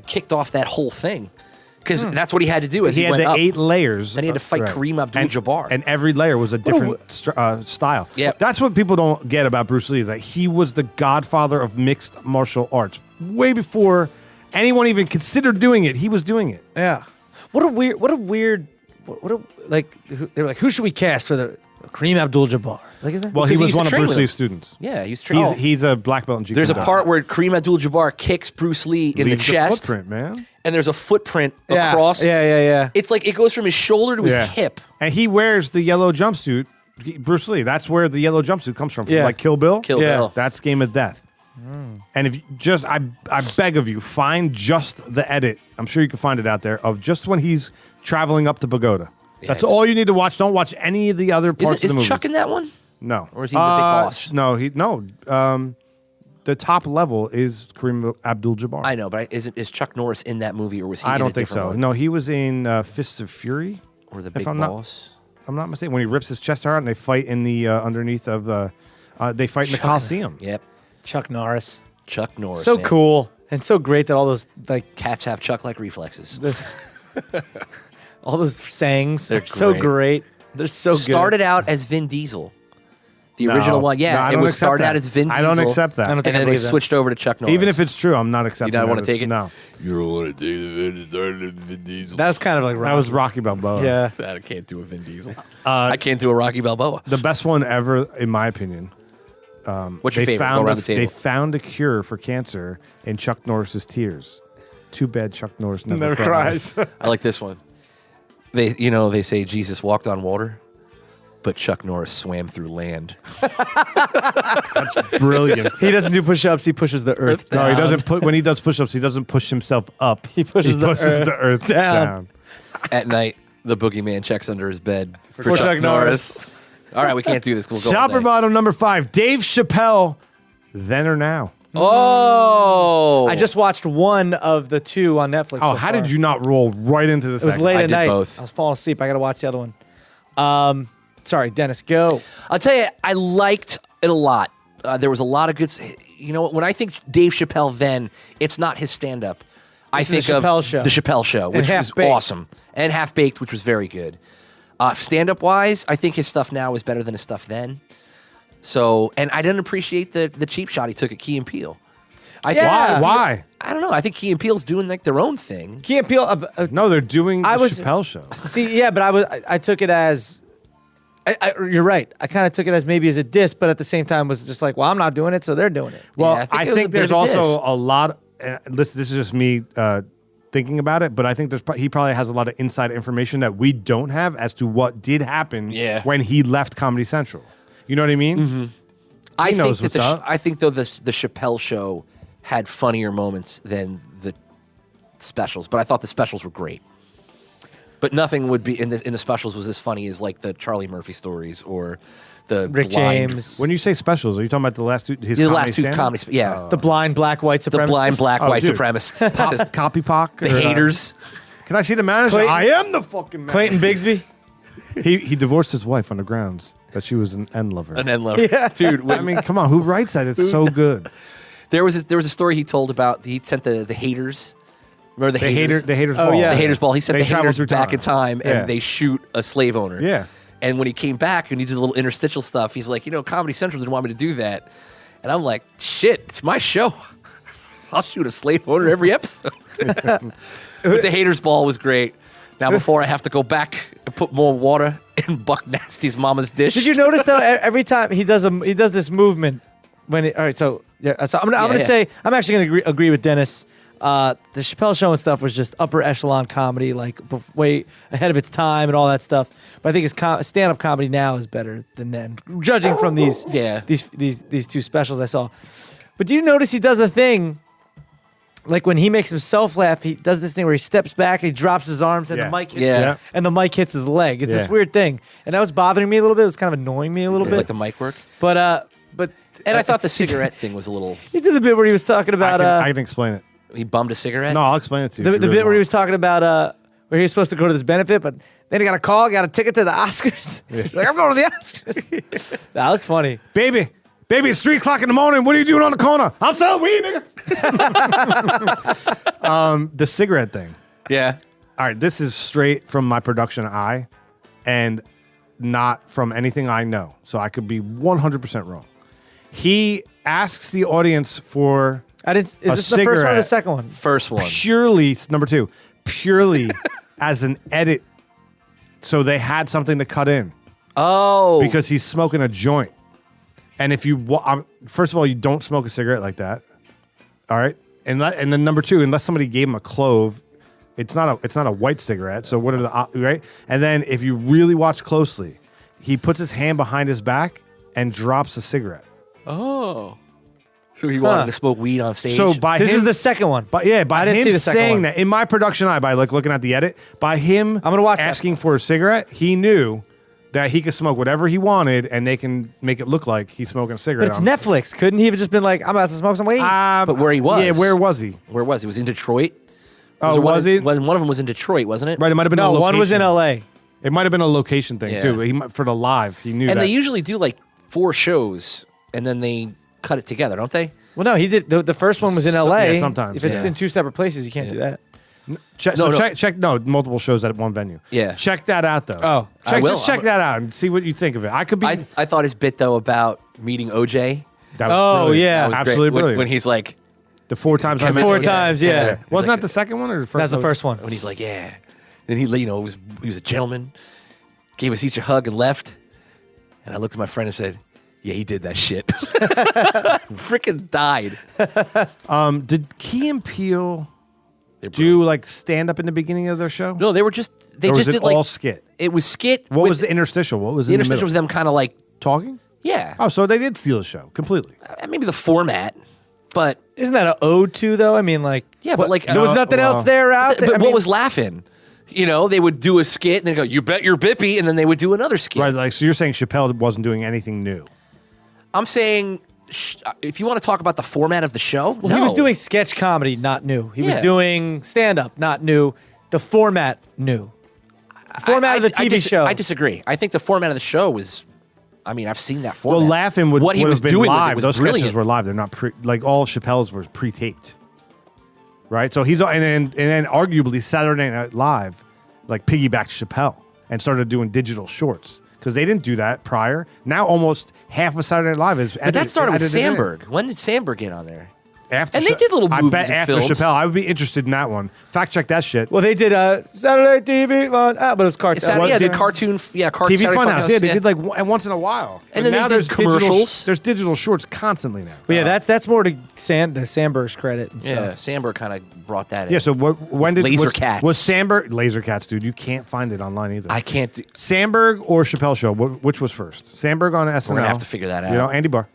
[SPEAKER 3] kicked off that whole thing because that's what he had to do. As
[SPEAKER 2] He
[SPEAKER 3] he,
[SPEAKER 2] had
[SPEAKER 3] went
[SPEAKER 2] the
[SPEAKER 3] up.
[SPEAKER 2] 8 layers.
[SPEAKER 3] Then he had to fight Kareem Abdul-Jabbar.
[SPEAKER 2] And every layer was a different style.
[SPEAKER 3] Yep.
[SPEAKER 2] That's what people don't get about Bruce Lee is that he was the godfather of mixed martial arts. Way before anyone even considered doing it, he was doing it.
[SPEAKER 1] Yeah. What a weird. They were like, who should we cast for the Kareem Abdul-Jabbar? Like, isn't that?
[SPEAKER 2] Well,
[SPEAKER 3] Because
[SPEAKER 2] he
[SPEAKER 3] he
[SPEAKER 2] was
[SPEAKER 3] used to
[SPEAKER 2] one of
[SPEAKER 3] train
[SPEAKER 2] Bruce
[SPEAKER 3] with
[SPEAKER 2] Lee's
[SPEAKER 3] him.
[SPEAKER 2] students.
[SPEAKER 3] Yeah, he was trained.
[SPEAKER 2] He's a black belt in Jeet
[SPEAKER 3] There's a
[SPEAKER 2] Kune Do.
[SPEAKER 3] part where Kareem Abdul-Jabbar kicks Bruce Lee in
[SPEAKER 2] Leaves
[SPEAKER 3] the chest,
[SPEAKER 2] footprint, man.
[SPEAKER 3] and there's a footprint
[SPEAKER 1] Yeah,
[SPEAKER 3] across.
[SPEAKER 1] Yeah.
[SPEAKER 3] It's like it goes from his shoulder to his hip.
[SPEAKER 2] And he wears the yellow jumpsuit. Bruce Lee, that's where the yellow jumpsuit comes from.
[SPEAKER 1] Yeah.
[SPEAKER 2] Like Kill Bill.
[SPEAKER 3] Kill
[SPEAKER 1] Yeah.
[SPEAKER 3] Bill.
[SPEAKER 2] That's Game of Death. And if you just, I beg of you, find just the edit. I'm sure you can find it out there of just when he's traveling up the pagoda. That's
[SPEAKER 3] it's-
[SPEAKER 2] all you need to watch. Don't watch any of the other parts
[SPEAKER 3] Is
[SPEAKER 2] of the movie.
[SPEAKER 3] Chuck in that one?
[SPEAKER 2] No.
[SPEAKER 3] Or is he the big boss?
[SPEAKER 2] No, the top level is Kareem Abdul-Jabbar.
[SPEAKER 3] I know, but is Chuck Norris in that movie, or was he?
[SPEAKER 2] I
[SPEAKER 3] in
[SPEAKER 2] don't
[SPEAKER 3] a
[SPEAKER 2] think
[SPEAKER 3] different
[SPEAKER 2] so.
[SPEAKER 3] one?
[SPEAKER 2] No, he was in Fists of Fury.
[SPEAKER 3] Or the
[SPEAKER 2] if
[SPEAKER 3] big
[SPEAKER 2] I'm not-
[SPEAKER 3] boss.
[SPEAKER 2] I'm not mistaken. When he rips his chest out and they fight in the underneath of they fight in the Coliseum.
[SPEAKER 3] Yep,
[SPEAKER 1] Chuck Norris.
[SPEAKER 3] Chuck Norris.
[SPEAKER 1] So
[SPEAKER 3] man.
[SPEAKER 1] cool and so great that all those
[SPEAKER 3] Cats have Chuck-like reflexes.
[SPEAKER 1] all those sayings
[SPEAKER 3] They're
[SPEAKER 1] are so
[SPEAKER 3] great.
[SPEAKER 1] great. They're so good.
[SPEAKER 3] Started out as Vin Diesel, the
[SPEAKER 2] No.
[SPEAKER 3] original one. Yeah,
[SPEAKER 2] No, I
[SPEAKER 3] it
[SPEAKER 2] don't
[SPEAKER 3] was
[SPEAKER 2] accept
[SPEAKER 3] started
[SPEAKER 2] that.
[SPEAKER 3] out as Vin Diesel.
[SPEAKER 2] I don't accept that.
[SPEAKER 1] I don't
[SPEAKER 3] And
[SPEAKER 1] think I
[SPEAKER 3] then they
[SPEAKER 1] believe that.
[SPEAKER 3] switched over to Chuck Norris.
[SPEAKER 2] Even if it's true, I'm not accepting.
[SPEAKER 3] You don't
[SPEAKER 2] that.
[SPEAKER 3] wanna take it?
[SPEAKER 2] No,
[SPEAKER 3] you don't want to take the Vin Diesel.
[SPEAKER 1] That was kind of like
[SPEAKER 2] that was Rocky Balboa.
[SPEAKER 1] Yeah.
[SPEAKER 3] I can't do a Vin Diesel. I can't do a Rocky Balboa.
[SPEAKER 2] The best one ever, in my opinion.
[SPEAKER 3] What's your
[SPEAKER 2] They
[SPEAKER 3] favorite? Go
[SPEAKER 2] found
[SPEAKER 3] around the table.
[SPEAKER 2] they found a cure for cancer in Chuck Norris's tears. Too bad Chuck Norris never,
[SPEAKER 1] Never cries.
[SPEAKER 3] I like this one. They say Jesus walked on water, but Chuck Norris swam through land.
[SPEAKER 2] Brilliant.
[SPEAKER 1] He doesn't do push-ups. He pushes the earth
[SPEAKER 2] No,
[SPEAKER 1] down.
[SPEAKER 2] he doesn't put when he does push-ups. He doesn't push himself up.
[SPEAKER 1] He pushes the earth down.
[SPEAKER 3] At night, the boogeyman checks under his bed for
[SPEAKER 1] For
[SPEAKER 3] Chuck
[SPEAKER 1] Chuck
[SPEAKER 3] Norris. All right, we can't do this. We'll go all
[SPEAKER 2] Chopper
[SPEAKER 3] day.
[SPEAKER 2] bottom number 5. Dave Chappelle. Then or now?
[SPEAKER 3] Oh,
[SPEAKER 1] I just watched one of the two on Netflix.
[SPEAKER 2] Oh,
[SPEAKER 1] so
[SPEAKER 2] how
[SPEAKER 1] far.
[SPEAKER 2] did you not roll right into the
[SPEAKER 1] It was
[SPEAKER 2] second?
[SPEAKER 1] late
[SPEAKER 3] I
[SPEAKER 1] at
[SPEAKER 3] did
[SPEAKER 1] night.
[SPEAKER 3] both.
[SPEAKER 1] I was falling asleep. I got to watch the other one. Sorry, Dennis, go.
[SPEAKER 3] I'll tell you, I liked it a lot. There was a lot of good. You know, when I think Dave Chappelle, then it's not his stand-up. I
[SPEAKER 1] It's the
[SPEAKER 3] think of
[SPEAKER 1] Chappelle Show.
[SPEAKER 3] the Chappelle Show,
[SPEAKER 1] And
[SPEAKER 3] which was
[SPEAKER 1] Half-Baked.
[SPEAKER 3] awesome, and Half Baked, which was very good. Stand-up wise, I think his stuff now is better than his stuff then. So, and I didn't appreciate the cheap shot he took at Key and Peele. I think,
[SPEAKER 1] Yeah.
[SPEAKER 2] Why?
[SPEAKER 3] I don't know. I think Key and Peele's doing like their own thing.
[SPEAKER 1] Key and Peele.
[SPEAKER 2] No, they're doing the
[SPEAKER 1] I was-
[SPEAKER 2] Chappelle show.
[SPEAKER 1] See, yeah, but I took it as. You're right. I kind of took it as maybe as a diss, but at the same time was just like, well, I'm not doing it, so they're doing it.
[SPEAKER 2] Well,
[SPEAKER 3] Yeah, I think
[SPEAKER 2] I
[SPEAKER 3] it was
[SPEAKER 2] think
[SPEAKER 3] a bit
[SPEAKER 2] there's
[SPEAKER 3] of a
[SPEAKER 2] also
[SPEAKER 3] diss.
[SPEAKER 2] a lot. This is just me thinking about it, but I think he probably has a lot of inside information that we don't have as to what did happen when he left Comedy Central. You know what I mean?
[SPEAKER 3] Mm-hmm. I
[SPEAKER 2] He knows
[SPEAKER 3] think
[SPEAKER 2] what's up.
[SPEAKER 3] I think though the Chappelle show had funnier moments than the specials, but I thought the specials were great. But nothing would be in the specials was as funny as like the Charlie Murphy stories or the
[SPEAKER 1] Rick
[SPEAKER 3] blind,
[SPEAKER 1] James.
[SPEAKER 2] When you say specials, are you talking about the last two?
[SPEAKER 3] The last two comedy, yeah,
[SPEAKER 1] The blind black white supremacist.
[SPEAKER 3] the blind black white
[SPEAKER 2] dude.
[SPEAKER 3] supremacist,
[SPEAKER 2] Copy Pock?
[SPEAKER 3] the haters.
[SPEAKER 2] Can I see the manager?
[SPEAKER 1] Clayton-
[SPEAKER 2] I am the fucking manager.
[SPEAKER 1] Clayton Bigsby.
[SPEAKER 2] He divorced his wife on the grounds that she was an end lover.
[SPEAKER 3] An end lover, dude.
[SPEAKER 2] I mean, come on, who writes that? It's so good.
[SPEAKER 3] There was a story he told about he sent the haters. Remember the haters?
[SPEAKER 2] The haters
[SPEAKER 1] Oh,
[SPEAKER 2] ball.
[SPEAKER 1] yeah.
[SPEAKER 3] The haters ball. He sent
[SPEAKER 2] They
[SPEAKER 3] the
[SPEAKER 2] travel
[SPEAKER 3] haters
[SPEAKER 2] through
[SPEAKER 3] back in time and
[SPEAKER 2] Yeah.
[SPEAKER 3] they shoot a slave owner.
[SPEAKER 2] Yeah.
[SPEAKER 3] And when he came back and he did a little interstitial stuff, he's like, Comedy Central didn't want me to do that. And I'm like, shit, it's my show. I'll shoot a slave owner every episode. But the haters ball was great. Now, before I have to go back and put more water in Buck Nasty's mama's dish.
[SPEAKER 1] Did you notice though? Every time he does this movement when all right. So I'm gonna say I'm actually gonna agree with Dennis. The Chappelle Show and stuff was just upper echelon comedy, like way ahead of its time and all that stuff. But I think his stand-up comedy now is better than then, judging from these two specials I saw. But do you notice he does a thing, like when he makes himself laugh, he does this thing where he steps back and he drops his arms and the mic hits and the mic hits his leg. It's this weird thing, and that was bothering me a little bit. It was kind of annoying me a little bit.
[SPEAKER 3] Like the mic work?
[SPEAKER 1] But
[SPEAKER 3] And I thought the cigarette thing was a little...
[SPEAKER 1] he did the bit where he was talking about
[SPEAKER 2] I can explain it.
[SPEAKER 3] He bummed a cigarette?
[SPEAKER 2] No, I'll explain it to you.
[SPEAKER 1] the
[SPEAKER 2] if you
[SPEAKER 1] bit
[SPEAKER 2] really
[SPEAKER 1] where he
[SPEAKER 2] want.
[SPEAKER 1] was talking about where he was supposed to go to this benefit, but then he got a call, got a ticket to the Oscars. He's like, I'm going to the Oscars. That was funny.
[SPEAKER 2] Baby, it's 3 o'clock in the morning. What are you doing on the corner? I'm selling weed, nigga. The cigarette thing.
[SPEAKER 3] Yeah.
[SPEAKER 2] All right, this is straight from my production eye and not from anything I know. So I could be 100% wrong. He asks the audience for
[SPEAKER 1] Is this the first one or the second one?
[SPEAKER 3] First one.
[SPEAKER 2] purely, number 2, purely as an edit. So they had something to cut in.
[SPEAKER 3] Oh.
[SPEAKER 2] Because he's smoking a joint. And if you, first of all, you don't smoke a cigarette like that. All right. And then number 2, unless somebody gave him a clove, it's not a white cigarette. So what are the, right? And then if you really watch closely, he puts his hand behind his back and drops a cigarette.
[SPEAKER 3] Oh. So he wanted to smoke weed on stage?
[SPEAKER 2] So by
[SPEAKER 1] This
[SPEAKER 2] him,
[SPEAKER 1] is the second one.
[SPEAKER 2] by
[SPEAKER 1] I didn't
[SPEAKER 2] him
[SPEAKER 1] see the second
[SPEAKER 2] saying
[SPEAKER 1] one.
[SPEAKER 2] that in my production eye, by like looking at the edit, by him
[SPEAKER 1] I'm gonna watch that.
[SPEAKER 2] asking for a cigarette, he knew that he could smoke whatever he wanted, and they can make it look like he's smoking a cigarette.
[SPEAKER 1] But it's Netflix. Couldn't he have just been like, I'm about to smoke some weed?
[SPEAKER 3] But where he was.
[SPEAKER 2] Yeah, where was he?
[SPEAKER 3] Where was he? Was he in Detroit?
[SPEAKER 2] Oh, was he?
[SPEAKER 3] One of them was in Detroit, wasn't it?
[SPEAKER 2] Right, it might have been a
[SPEAKER 1] no,
[SPEAKER 2] location.
[SPEAKER 1] one was in L.A.
[SPEAKER 2] It might have been a location thing,
[SPEAKER 3] Yeah.
[SPEAKER 2] too. For the live, he knew
[SPEAKER 3] And
[SPEAKER 2] that.
[SPEAKER 3] they usually do like 4 shows, and then they cut it together, don't they?
[SPEAKER 1] Well, no, he did. The first one was in L.A.
[SPEAKER 2] Yeah, sometimes,
[SPEAKER 1] If it's
[SPEAKER 2] yeah.
[SPEAKER 1] in 2 separate places, you can't do that.
[SPEAKER 2] Check multiple shows at one venue.
[SPEAKER 3] Yeah.
[SPEAKER 2] Check that out, though.
[SPEAKER 1] Oh.
[SPEAKER 3] I will.
[SPEAKER 2] Just check that out and see what you think of it. I could be...
[SPEAKER 3] I thought his bit, though, about meeting OJ.
[SPEAKER 2] that was
[SPEAKER 1] Oh,
[SPEAKER 2] brilliant.
[SPEAKER 1] yeah.
[SPEAKER 3] That was
[SPEAKER 2] Absolutely
[SPEAKER 3] great.
[SPEAKER 2] brilliant.
[SPEAKER 3] When he's like,
[SPEAKER 2] The 4 times I met
[SPEAKER 1] 4
[SPEAKER 2] him.
[SPEAKER 1] times, yeah.
[SPEAKER 2] Wasn't that the second one or the first?
[SPEAKER 1] That's the first one.
[SPEAKER 3] when he's like, yeah. Then he was a gentleman, gave us each a hug and left. And I looked at my friend and said, yeah, he did that shit. Freaking died.
[SPEAKER 2] Did Key and Peele
[SPEAKER 3] They're
[SPEAKER 2] do like stand up in the beginning of their show?
[SPEAKER 3] No, they were just
[SPEAKER 2] Or was
[SPEAKER 3] just
[SPEAKER 2] it
[SPEAKER 3] did like
[SPEAKER 2] all skit?
[SPEAKER 3] It was skit.
[SPEAKER 2] What
[SPEAKER 3] with-
[SPEAKER 2] was the interstitial? What was
[SPEAKER 3] the
[SPEAKER 2] in the
[SPEAKER 3] interstitial
[SPEAKER 2] middle?
[SPEAKER 3] was them kind of like
[SPEAKER 2] Talking?
[SPEAKER 3] yeah,
[SPEAKER 2] Oh, so they did steal the show completely.
[SPEAKER 3] maybe the format, but
[SPEAKER 1] Isn't that an ode to, though? I mean, like...
[SPEAKER 3] yeah, but like
[SPEAKER 1] There was nothing else there out there?
[SPEAKER 3] But
[SPEAKER 1] I
[SPEAKER 3] what
[SPEAKER 1] mean-
[SPEAKER 3] was laughing? They would do a skit and then go, "You bet your bippy," and then they would do another skit.
[SPEAKER 2] Right, like so you're saying Chappelle wasn't doing anything new.
[SPEAKER 3] I'm saying, if you want to talk about the format of the show,
[SPEAKER 1] Well, he was doing sketch comedy, not new. He was
[SPEAKER 3] Yeah.
[SPEAKER 1] doing stand-up, not new. The format, new. Format of the TV show.
[SPEAKER 3] I disagree. I think the format of the show was. I mean, I've seen that format.
[SPEAKER 2] Well, Laughing would
[SPEAKER 3] what he
[SPEAKER 2] would
[SPEAKER 3] was
[SPEAKER 2] have been
[SPEAKER 3] doing with it
[SPEAKER 2] live.
[SPEAKER 3] was
[SPEAKER 2] Those
[SPEAKER 3] brilliant.
[SPEAKER 2] sketches were live. They're not like all of Chappelle's were pre-taped. Right? So he's and then arguably Saturday Night Live like piggybacked Chappelle and started doing digital shorts because they didn't do that prior. Now almost half of Saturday Night Live is
[SPEAKER 3] But that started with
[SPEAKER 2] edited in.
[SPEAKER 3] Sandberg. When did Sandberg get on there?
[SPEAKER 2] After
[SPEAKER 3] And they did little
[SPEAKER 2] I
[SPEAKER 3] movies
[SPEAKER 2] bet
[SPEAKER 3] and
[SPEAKER 2] after
[SPEAKER 3] films.
[SPEAKER 2] Chappelle, I would be interested in that one. Fact check that shit.
[SPEAKER 1] Well, they did Saturday TV, but it was cartoon.
[SPEAKER 3] The cartoon. Yeah,
[SPEAKER 2] TV
[SPEAKER 3] Saturday
[SPEAKER 2] Funhouse. Yeah, they
[SPEAKER 3] yeah.
[SPEAKER 2] did like once in a while.
[SPEAKER 3] And then
[SPEAKER 2] now
[SPEAKER 3] they did
[SPEAKER 2] there's
[SPEAKER 3] commercials.
[SPEAKER 2] There's digital shorts constantly now.
[SPEAKER 1] But yeah, that's more to the Sandberg's credit and stuff.
[SPEAKER 3] Yeah, Sandberg kind of brought that in.
[SPEAKER 2] Yeah. So when did
[SPEAKER 3] Laser
[SPEAKER 2] was,
[SPEAKER 3] Cats.
[SPEAKER 2] was Sandberg Laser Cats, dude? You can't find it online either.
[SPEAKER 3] I can't.
[SPEAKER 2] Sandberg or Chappelle Show? Which was first? Sandberg on SNL.
[SPEAKER 3] We're gonna have to figure that out.
[SPEAKER 2] You know, Andy Barr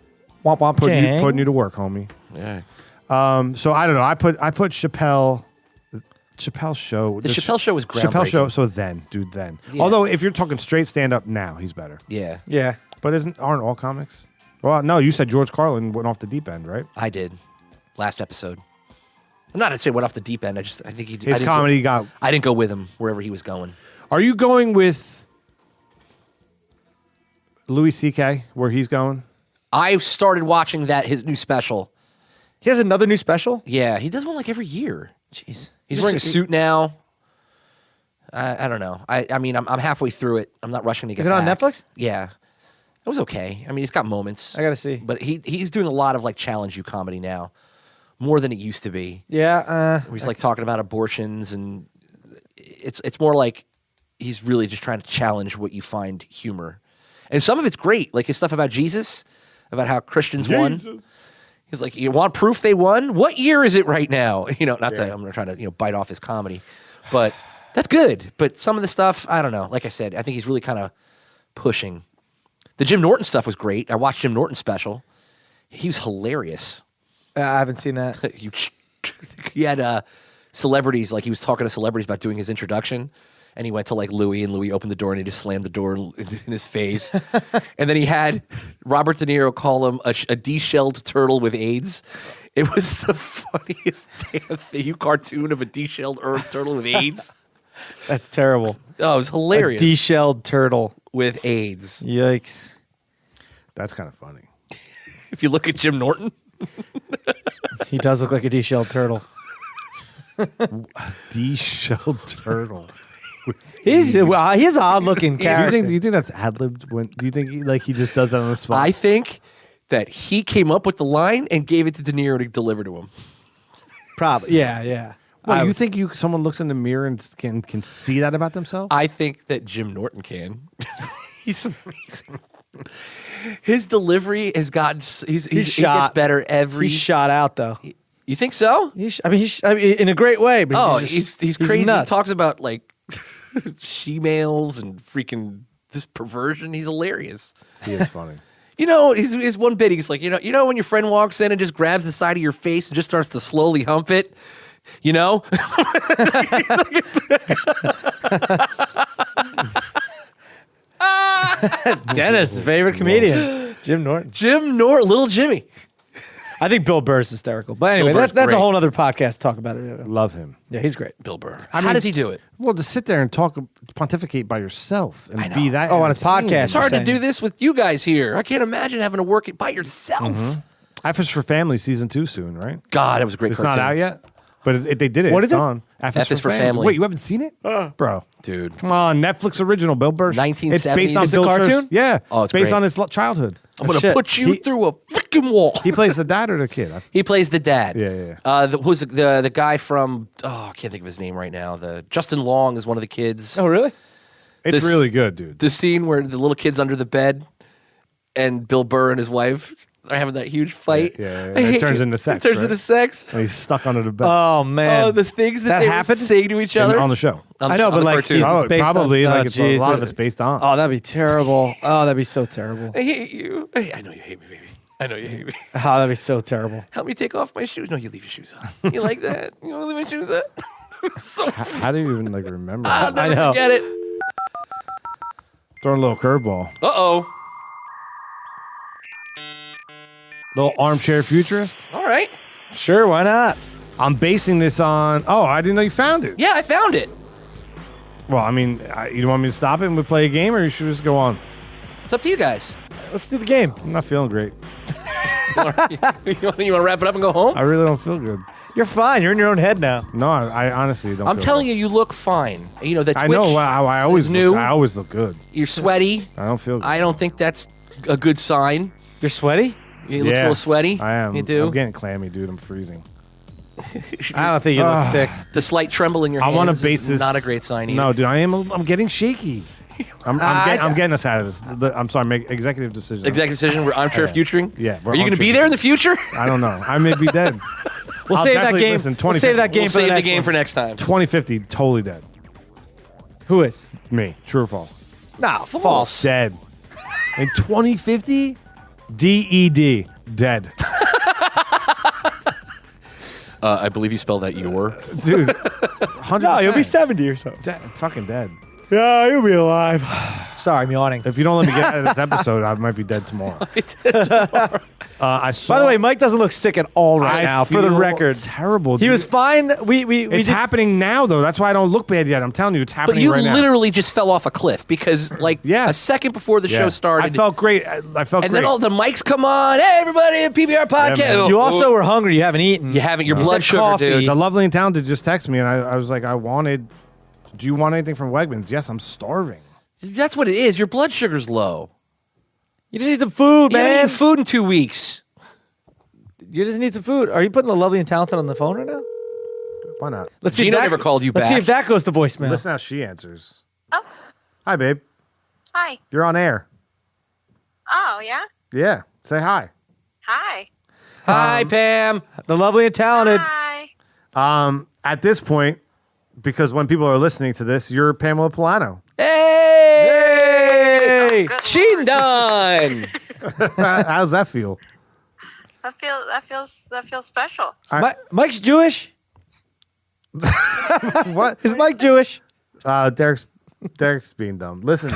[SPEAKER 1] Womp womp
[SPEAKER 2] putting you to work, homie.
[SPEAKER 3] Yeah.
[SPEAKER 2] So I don't know. I put Chappelle Show.
[SPEAKER 3] The Chappelle Show was
[SPEAKER 2] Chappelle
[SPEAKER 3] groundbreaking.
[SPEAKER 2] Show. So then.
[SPEAKER 3] Yeah.
[SPEAKER 2] Although if you're talking straight stand up now, he's better.
[SPEAKER 3] Yeah,
[SPEAKER 1] Yeah.
[SPEAKER 2] But aren't all comics? Well, no. You said George Carlin went off the deep end, right?
[SPEAKER 3] I did. Last episode. I'm not to say went off the deep end. I think he.
[SPEAKER 2] His comedy got.
[SPEAKER 3] I didn't go with him wherever he was going.
[SPEAKER 2] Are you going with Louis C.K. where he's going?
[SPEAKER 3] I started watching his new special.
[SPEAKER 1] He has another new special?
[SPEAKER 3] Yeah, he does one like every year.
[SPEAKER 1] Jeez.
[SPEAKER 3] He's wearing a suit now. I don't know. I mean, I'm halfway through it. I'm not rushing to get
[SPEAKER 1] Is it on
[SPEAKER 3] back.
[SPEAKER 1] Netflix?
[SPEAKER 3] Yeah. It was okay. I mean, he's got moments.
[SPEAKER 1] I got to see.
[SPEAKER 3] But he's doing a lot of like challenge you comedy now, more than it used to be.
[SPEAKER 1] Yeah.
[SPEAKER 3] Where he's like talking about abortions, and it's more like he's really just trying to challenge what you find humor. And some of it's great, like his stuff about Jesus, about how Christians won. He's like, you want proof they won? What year is it right now? You know, not that I'm not trying to bite off his comedy, but that's good. But some of the stuff, I don't know. Like I said, I think he's really kind of pushing. The Jim Norton stuff was great. I watched Jim Norton's special. He was hilarious.
[SPEAKER 1] I haven't seen that.
[SPEAKER 3] He had celebrities, like he was talking to celebrities about doing his introduction, and he went to like Louis, and Louis opened the door, and he just slammed the door in his face. And then he had Robert De Niro call him a de-shelled turtle with AIDS. It was the funniest damn thing, cartoon of a de-shelled turtle with AIDS.
[SPEAKER 1] That's terrible.
[SPEAKER 3] Oh, it was hilarious.
[SPEAKER 1] A de-shelled turtle
[SPEAKER 3] with AIDS.
[SPEAKER 1] Yikes.
[SPEAKER 2] That's kind of funny.
[SPEAKER 3] If you look at Jim Norton.
[SPEAKER 1] He does look like a de-shelled turtle.
[SPEAKER 2] De-shelled turtle.
[SPEAKER 1] He's an odd-looking
[SPEAKER 2] Do
[SPEAKER 1] character.
[SPEAKER 2] you think that's ad-libbed? Do you think he just does that on the spot?
[SPEAKER 3] I think that he came up with the line and gave it to De Niro to deliver to him.
[SPEAKER 1] Probably. Yeah.
[SPEAKER 2] Well, you think someone looks in the mirror and can see that about themselves?
[SPEAKER 3] I think that Jim Norton can. He's amazing. His delivery has gotten. He gets better every.
[SPEAKER 1] He's shot out though.
[SPEAKER 3] You think so?
[SPEAKER 1] I mean, in a great way. But
[SPEAKER 3] Oh,
[SPEAKER 1] he's
[SPEAKER 3] crazy.
[SPEAKER 1] nuts.
[SPEAKER 3] He talks about like she-males and freaking this perversion. He's hilarious.
[SPEAKER 2] He is funny.
[SPEAKER 3] You know, his one bit. He's like, you know, when your friend walks in and just grabs the side of your face and just starts to slowly hump it. You know.
[SPEAKER 1] Dennis' favorite comedian, Jim Norton.
[SPEAKER 3] Little Jimmy.
[SPEAKER 1] I think Bill Burr's hysterical. But anyway,
[SPEAKER 3] Bill Burr's
[SPEAKER 1] that's a
[SPEAKER 3] great.
[SPEAKER 1] whole other podcast to talk about it.
[SPEAKER 2] Love him.
[SPEAKER 1] Yeah, he's great.
[SPEAKER 3] Bill Burr.
[SPEAKER 2] I
[SPEAKER 3] How
[SPEAKER 2] mean,
[SPEAKER 3] does he do it?
[SPEAKER 2] Well, to sit there and pontificate by yourself and
[SPEAKER 3] I know.
[SPEAKER 2] be that.
[SPEAKER 1] Oh, on his
[SPEAKER 2] entertaining.
[SPEAKER 1] podcast.
[SPEAKER 3] It's hard to
[SPEAKER 1] saying.
[SPEAKER 3] do this with you guys here. I can't imagine having to work it by yourself.
[SPEAKER 2] F is for Family season 2 soon, right?
[SPEAKER 3] God, it was a great
[SPEAKER 2] It's
[SPEAKER 3] cartoon.
[SPEAKER 2] not out yet, but they did it.
[SPEAKER 1] What
[SPEAKER 2] It's
[SPEAKER 1] is it?
[SPEAKER 2] on.
[SPEAKER 3] F is for Family.
[SPEAKER 2] Wait, you haven't seen it, bro?
[SPEAKER 3] Dude.
[SPEAKER 2] Come on, Netflix original. Bill Burr.
[SPEAKER 3] 1970s.
[SPEAKER 2] It's based on
[SPEAKER 3] It's a
[SPEAKER 2] Bill
[SPEAKER 1] cartoon?
[SPEAKER 2] Burr's- Yeah.
[SPEAKER 3] Oh, it's
[SPEAKER 2] based
[SPEAKER 3] great.
[SPEAKER 2] on his childhood.
[SPEAKER 3] I'm going to
[SPEAKER 1] shit.
[SPEAKER 3] put you through a freaking wall.
[SPEAKER 2] He plays the dad or the kid?
[SPEAKER 3] He plays the dad.
[SPEAKER 2] Yeah.
[SPEAKER 3] Who's the guy from, I can't think of his name right now. Justin Long is one of the kids.
[SPEAKER 1] Oh, really?
[SPEAKER 2] It's
[SPEAKER 3] This-
[SPEAKER 2] really good, dude.
[SPEAKER 3] The scene where the little kid's under the bed and Bill Burr and his wife are having that huge fight.
[SPEAKER 2] Yeah. It turns into sex.
[SPEAKER 3] It turns
[SPEAKER 2] right?
[SPEAKER 3] into sex.
[SPEAKER 2] And he's stuck under the bed.
[SPEAKER 1] Oh man.
[SPEAKER 3] Oh, the things that
[SPEAKER 1] That
[SPEAKER 3] they
[SPEAKER 1] happened?
[SPEAKER 3] would say to each
[SPEAKER 2] And
[SPEAKER 3] other.
[SPEAKER 2] on the show.
[SPEAKER 3] On
[SPEAKER 1] I know,
[SPEAKER 3] on
[SPEAKER 1] but
[SPEAKER 3] the
[SPEAKER 1] like
[SPEAKER 3] cartoon.
[SPEAKER 1] he's-
[SPEAKER 2] Oh,
[SPEAKER 1] it's based
[SPEAKER 2] probably.
[SPEAKER 1] on-
[SPEAKER 2] Like
[SPEAKER 1] oh,
[SPEAKER 2] it's, a lot
[SPEAKER 1] geez.
[SPEAKER 2] of it's based on.
[SPEAKER 1] Oh, that'd be terrible. Oh, that'd be so terrible.
[SPEAKER 3] I hate you. Hey, I know you hate me, baby. I know you hate me.
[SPEAKER 1] Oh, that'd be so terrible.
[SPEAKER 3] Help me take off my shoes. No, you leave your shoes on. You like that? You want to leave my shoes on? So
[SPEAKER 2] How do you even remember?
[SPEAKER 3] I'll
[SPEAKER 2] that?
[SPEAKER 3] never
[SPEAKER 1] know.
[SPEAKER 3] forget it.
[SPEAKER 2] Throwing a little curveball.
[SPEAKER 3] Uh-oh.
[SPEAKER 2] Little armchair futurist.
[SPEAKER 3] All right.
[SPEAKER 1] Sure, why not?
[SPEAKER 2] I'm basing this on. Oh, I didn't know you found it.
[SPEAKER 3] Yeah, I found it.
[SPEAKER 2] Well, I mean, you want me to stop it and we play a game, or you should just go on?
[SPEAKER 3] It's up to you guys.
[SPEAKER 1] Let's do the game.
[SPEAKER 2] I'm not feeling great.
[SPEAKER 3] You want to wrap it up and go home?
[SPEAKER 2] I really don't feel good.
[SPEAKER 1] You're fine. You're in your own head now.
[SPEAKER 2] No, I honestly don't.
[SPEAKER 3] I'm
[SPEAKER 2] feel
[SPEAKER 3] telling
[SPEAKER 2] good.
[SPEAKER 3] you, you look fine. You know, that Twitch,
[SPEAKER 2] I know. I always
[SPEAKER 3] is new.
[SPEAKER 2] I always look good.
[SPEAKER 3] You're sweaty.
[SPEAKER 2] I don't feel good.
[SPEAKER 3] I don't think that's a good sign.
[SPEAKER 1] You're sweaty?
[SPEAKER 3] You look a little sweaty.
[SPEAKER 2] I am.
[SPEAKER 3] You do.
[SPEAKER 2] I'm getting clammy, dude. I'm freezing.
[SPEAKER 1] I don't think you look sick.
[SPEAKER 3] The slight tremble in your
[SPEAKER 2] I
[SPEAKER 3] hands
[SPEAKER 2] want to base
[SPEAKER 3] is
[SPEAKER 2] this.
[SPEAKER 3] not a great sign either.
[SPEAKER 2] No, dude. I'm getting shaky. I'm getting us out of this. I'm sorry. Make executive decision.
[SPEAKER 3] Executive decision. We're armchair futuring.
[SPEAKER 2] Yeah, we're
[SPEAKER 3] Are you going to
[SPEAKER 2] armchair
[SPEAKER 3] be there in the future?
[SPEAKER 2] I don't know. I may be dead.
[SPEAKER 1] We'll
[SPEAKER 2] I'll
[SPEAKER 1] save that
[SPEAKER 2] definitely-
[SPEAKER 1] game.
[SPEAKER 2] listen,
[SPEAKER 1] We'll save that game
[SPEAKER 3] We'll
[SPEAKER 1] for the
[SPEAKER 3] save the
[SPEAKER 1] next
[SPEAKER 3] game
[SPEAKER 1] one.
[SPEAKER 3] for next time.
[SPEAKER 2] 2050, totally dead.
[SPEAKER 1] Who is?
[SPEAKER 2] Me. True or false?
[SPEAKER 1] No, false.
[SPEAKER 2] Dead. In 2050, DED. Dead.
[SPEAKER 3] I believe you spelled that your.
[SPEAKER 2] Dude. 100%.
[SPEAKER 1] No, you'll be 70 or so.
[SPEAKER 2] dead. Fucking dead.
[SPEAKER 1] Yeah, you'll be alive. Sorry, I'm yawning.
[SPEAKER 2] If you don't let me get out of this episode, I might be dead tomorrow. I saw.
[SPEAKER 1] By the way, Mike doesn't look sick at all right now. For the
[SPEAKER 2] feel
[SPEAKER 1] record,
[SPEAKER 2] terrible.
[SPEAKER 1] he
[SPEAKER 2] dude.
[SPEAKER 1] was fine. We
[SPEAKER 2] It's
[SPEAKER 1] did-
[SPEAKER 2] happening now, though. That's why I don't look bad yet. I'm telling you, it's happening
[SPEAKER 3] But you
[SPEAKER 2] right now.
[SPEAKER 3] literally just fell off a cliff because, like,
[SPEAKER 2] Yeah.
[SPEAKER 3] a second before the
[SPEAKER 2] Yeah.
[SPEAKER 3] show started,
[SPEAKER 2] I felt great. I felt
[SPEAKER 3] and
[SPEAKER 2] great.
[SPEAKER 3] then all the mics come on. Hey, everybody, PBR Podcast.
[SPEAKER 2] man.
[SPEAKER 1] You also were hungry. You haven't eaten.
[SPEAKER 3] You haven't. Your
[SPEAKER 1] You
[SPEAKER 3] blood
[SPEAKER 1] said
[SPEAKER 3] sugar,
[SPEAKER 1] coffee.
[SPEAKER 3] dude.
[SPEAKER 2] The lovely and talented just texted me, and I was like, do you want anything from Wegmans? Yes, I'm starving.
[SPEAKER 3] That's what it is. Your blood sugar's low.
[SPEAKER 1] You just need some food,
[SPEAKER 3] You haven't
[SPEAKER 1] man.
[SPEAKER 3] eaten food in 2 weeks.
[SPEAKER 1] You just need some food. Are you putting the lovely and talented on the phone right now?
[SPEAKER 2] Why not?
[SPEAKER 1] Let's see.
[SPEAKER 3] Gino
[SPEAKER 1] if that,
[SPEAKER 3] never called you
[SPEAKER 1] Let's see
[SPEAKER 3] back.
[SPEAKER 1] if that goes to voicemail.
[SPEAKER 2] Listen how she answers.
[SPEAKER 5] Oh,
[SPEAKER 2] Hi, babe.
[SPEAKER 5] hi.
[SPEAKER 2] You're on air.
[SPEAKER 5] Oh, yeah?
[SPEAKER 2] Yeah. Say hi.
[SPEAKER 5] Hi.
[SPEAKER 3] Hi, Pam.
[SPEAKER 1] The lovely and talented.
[SPEAKER 5] Hi.
[SPEAKER 2] At this point, because when people are listening to this, you're Pamela Polano.
[SPEAKER 3] Hey,
[SPEAKER 5] Good
[SPEAKER 3] she
[SPEAKER 5] Lord.
[SPEAKER 3] done.
[SPEAKER 2] How's that feel?
[SPEAKER 5] That feels special.
[SPEAKER 1] Mike's Jewish.
[SPEAKER 2] What?
[SPEAKER 1] Is Mike Jewish?
[SPEAKER 2] Derek's being dumb. Listen.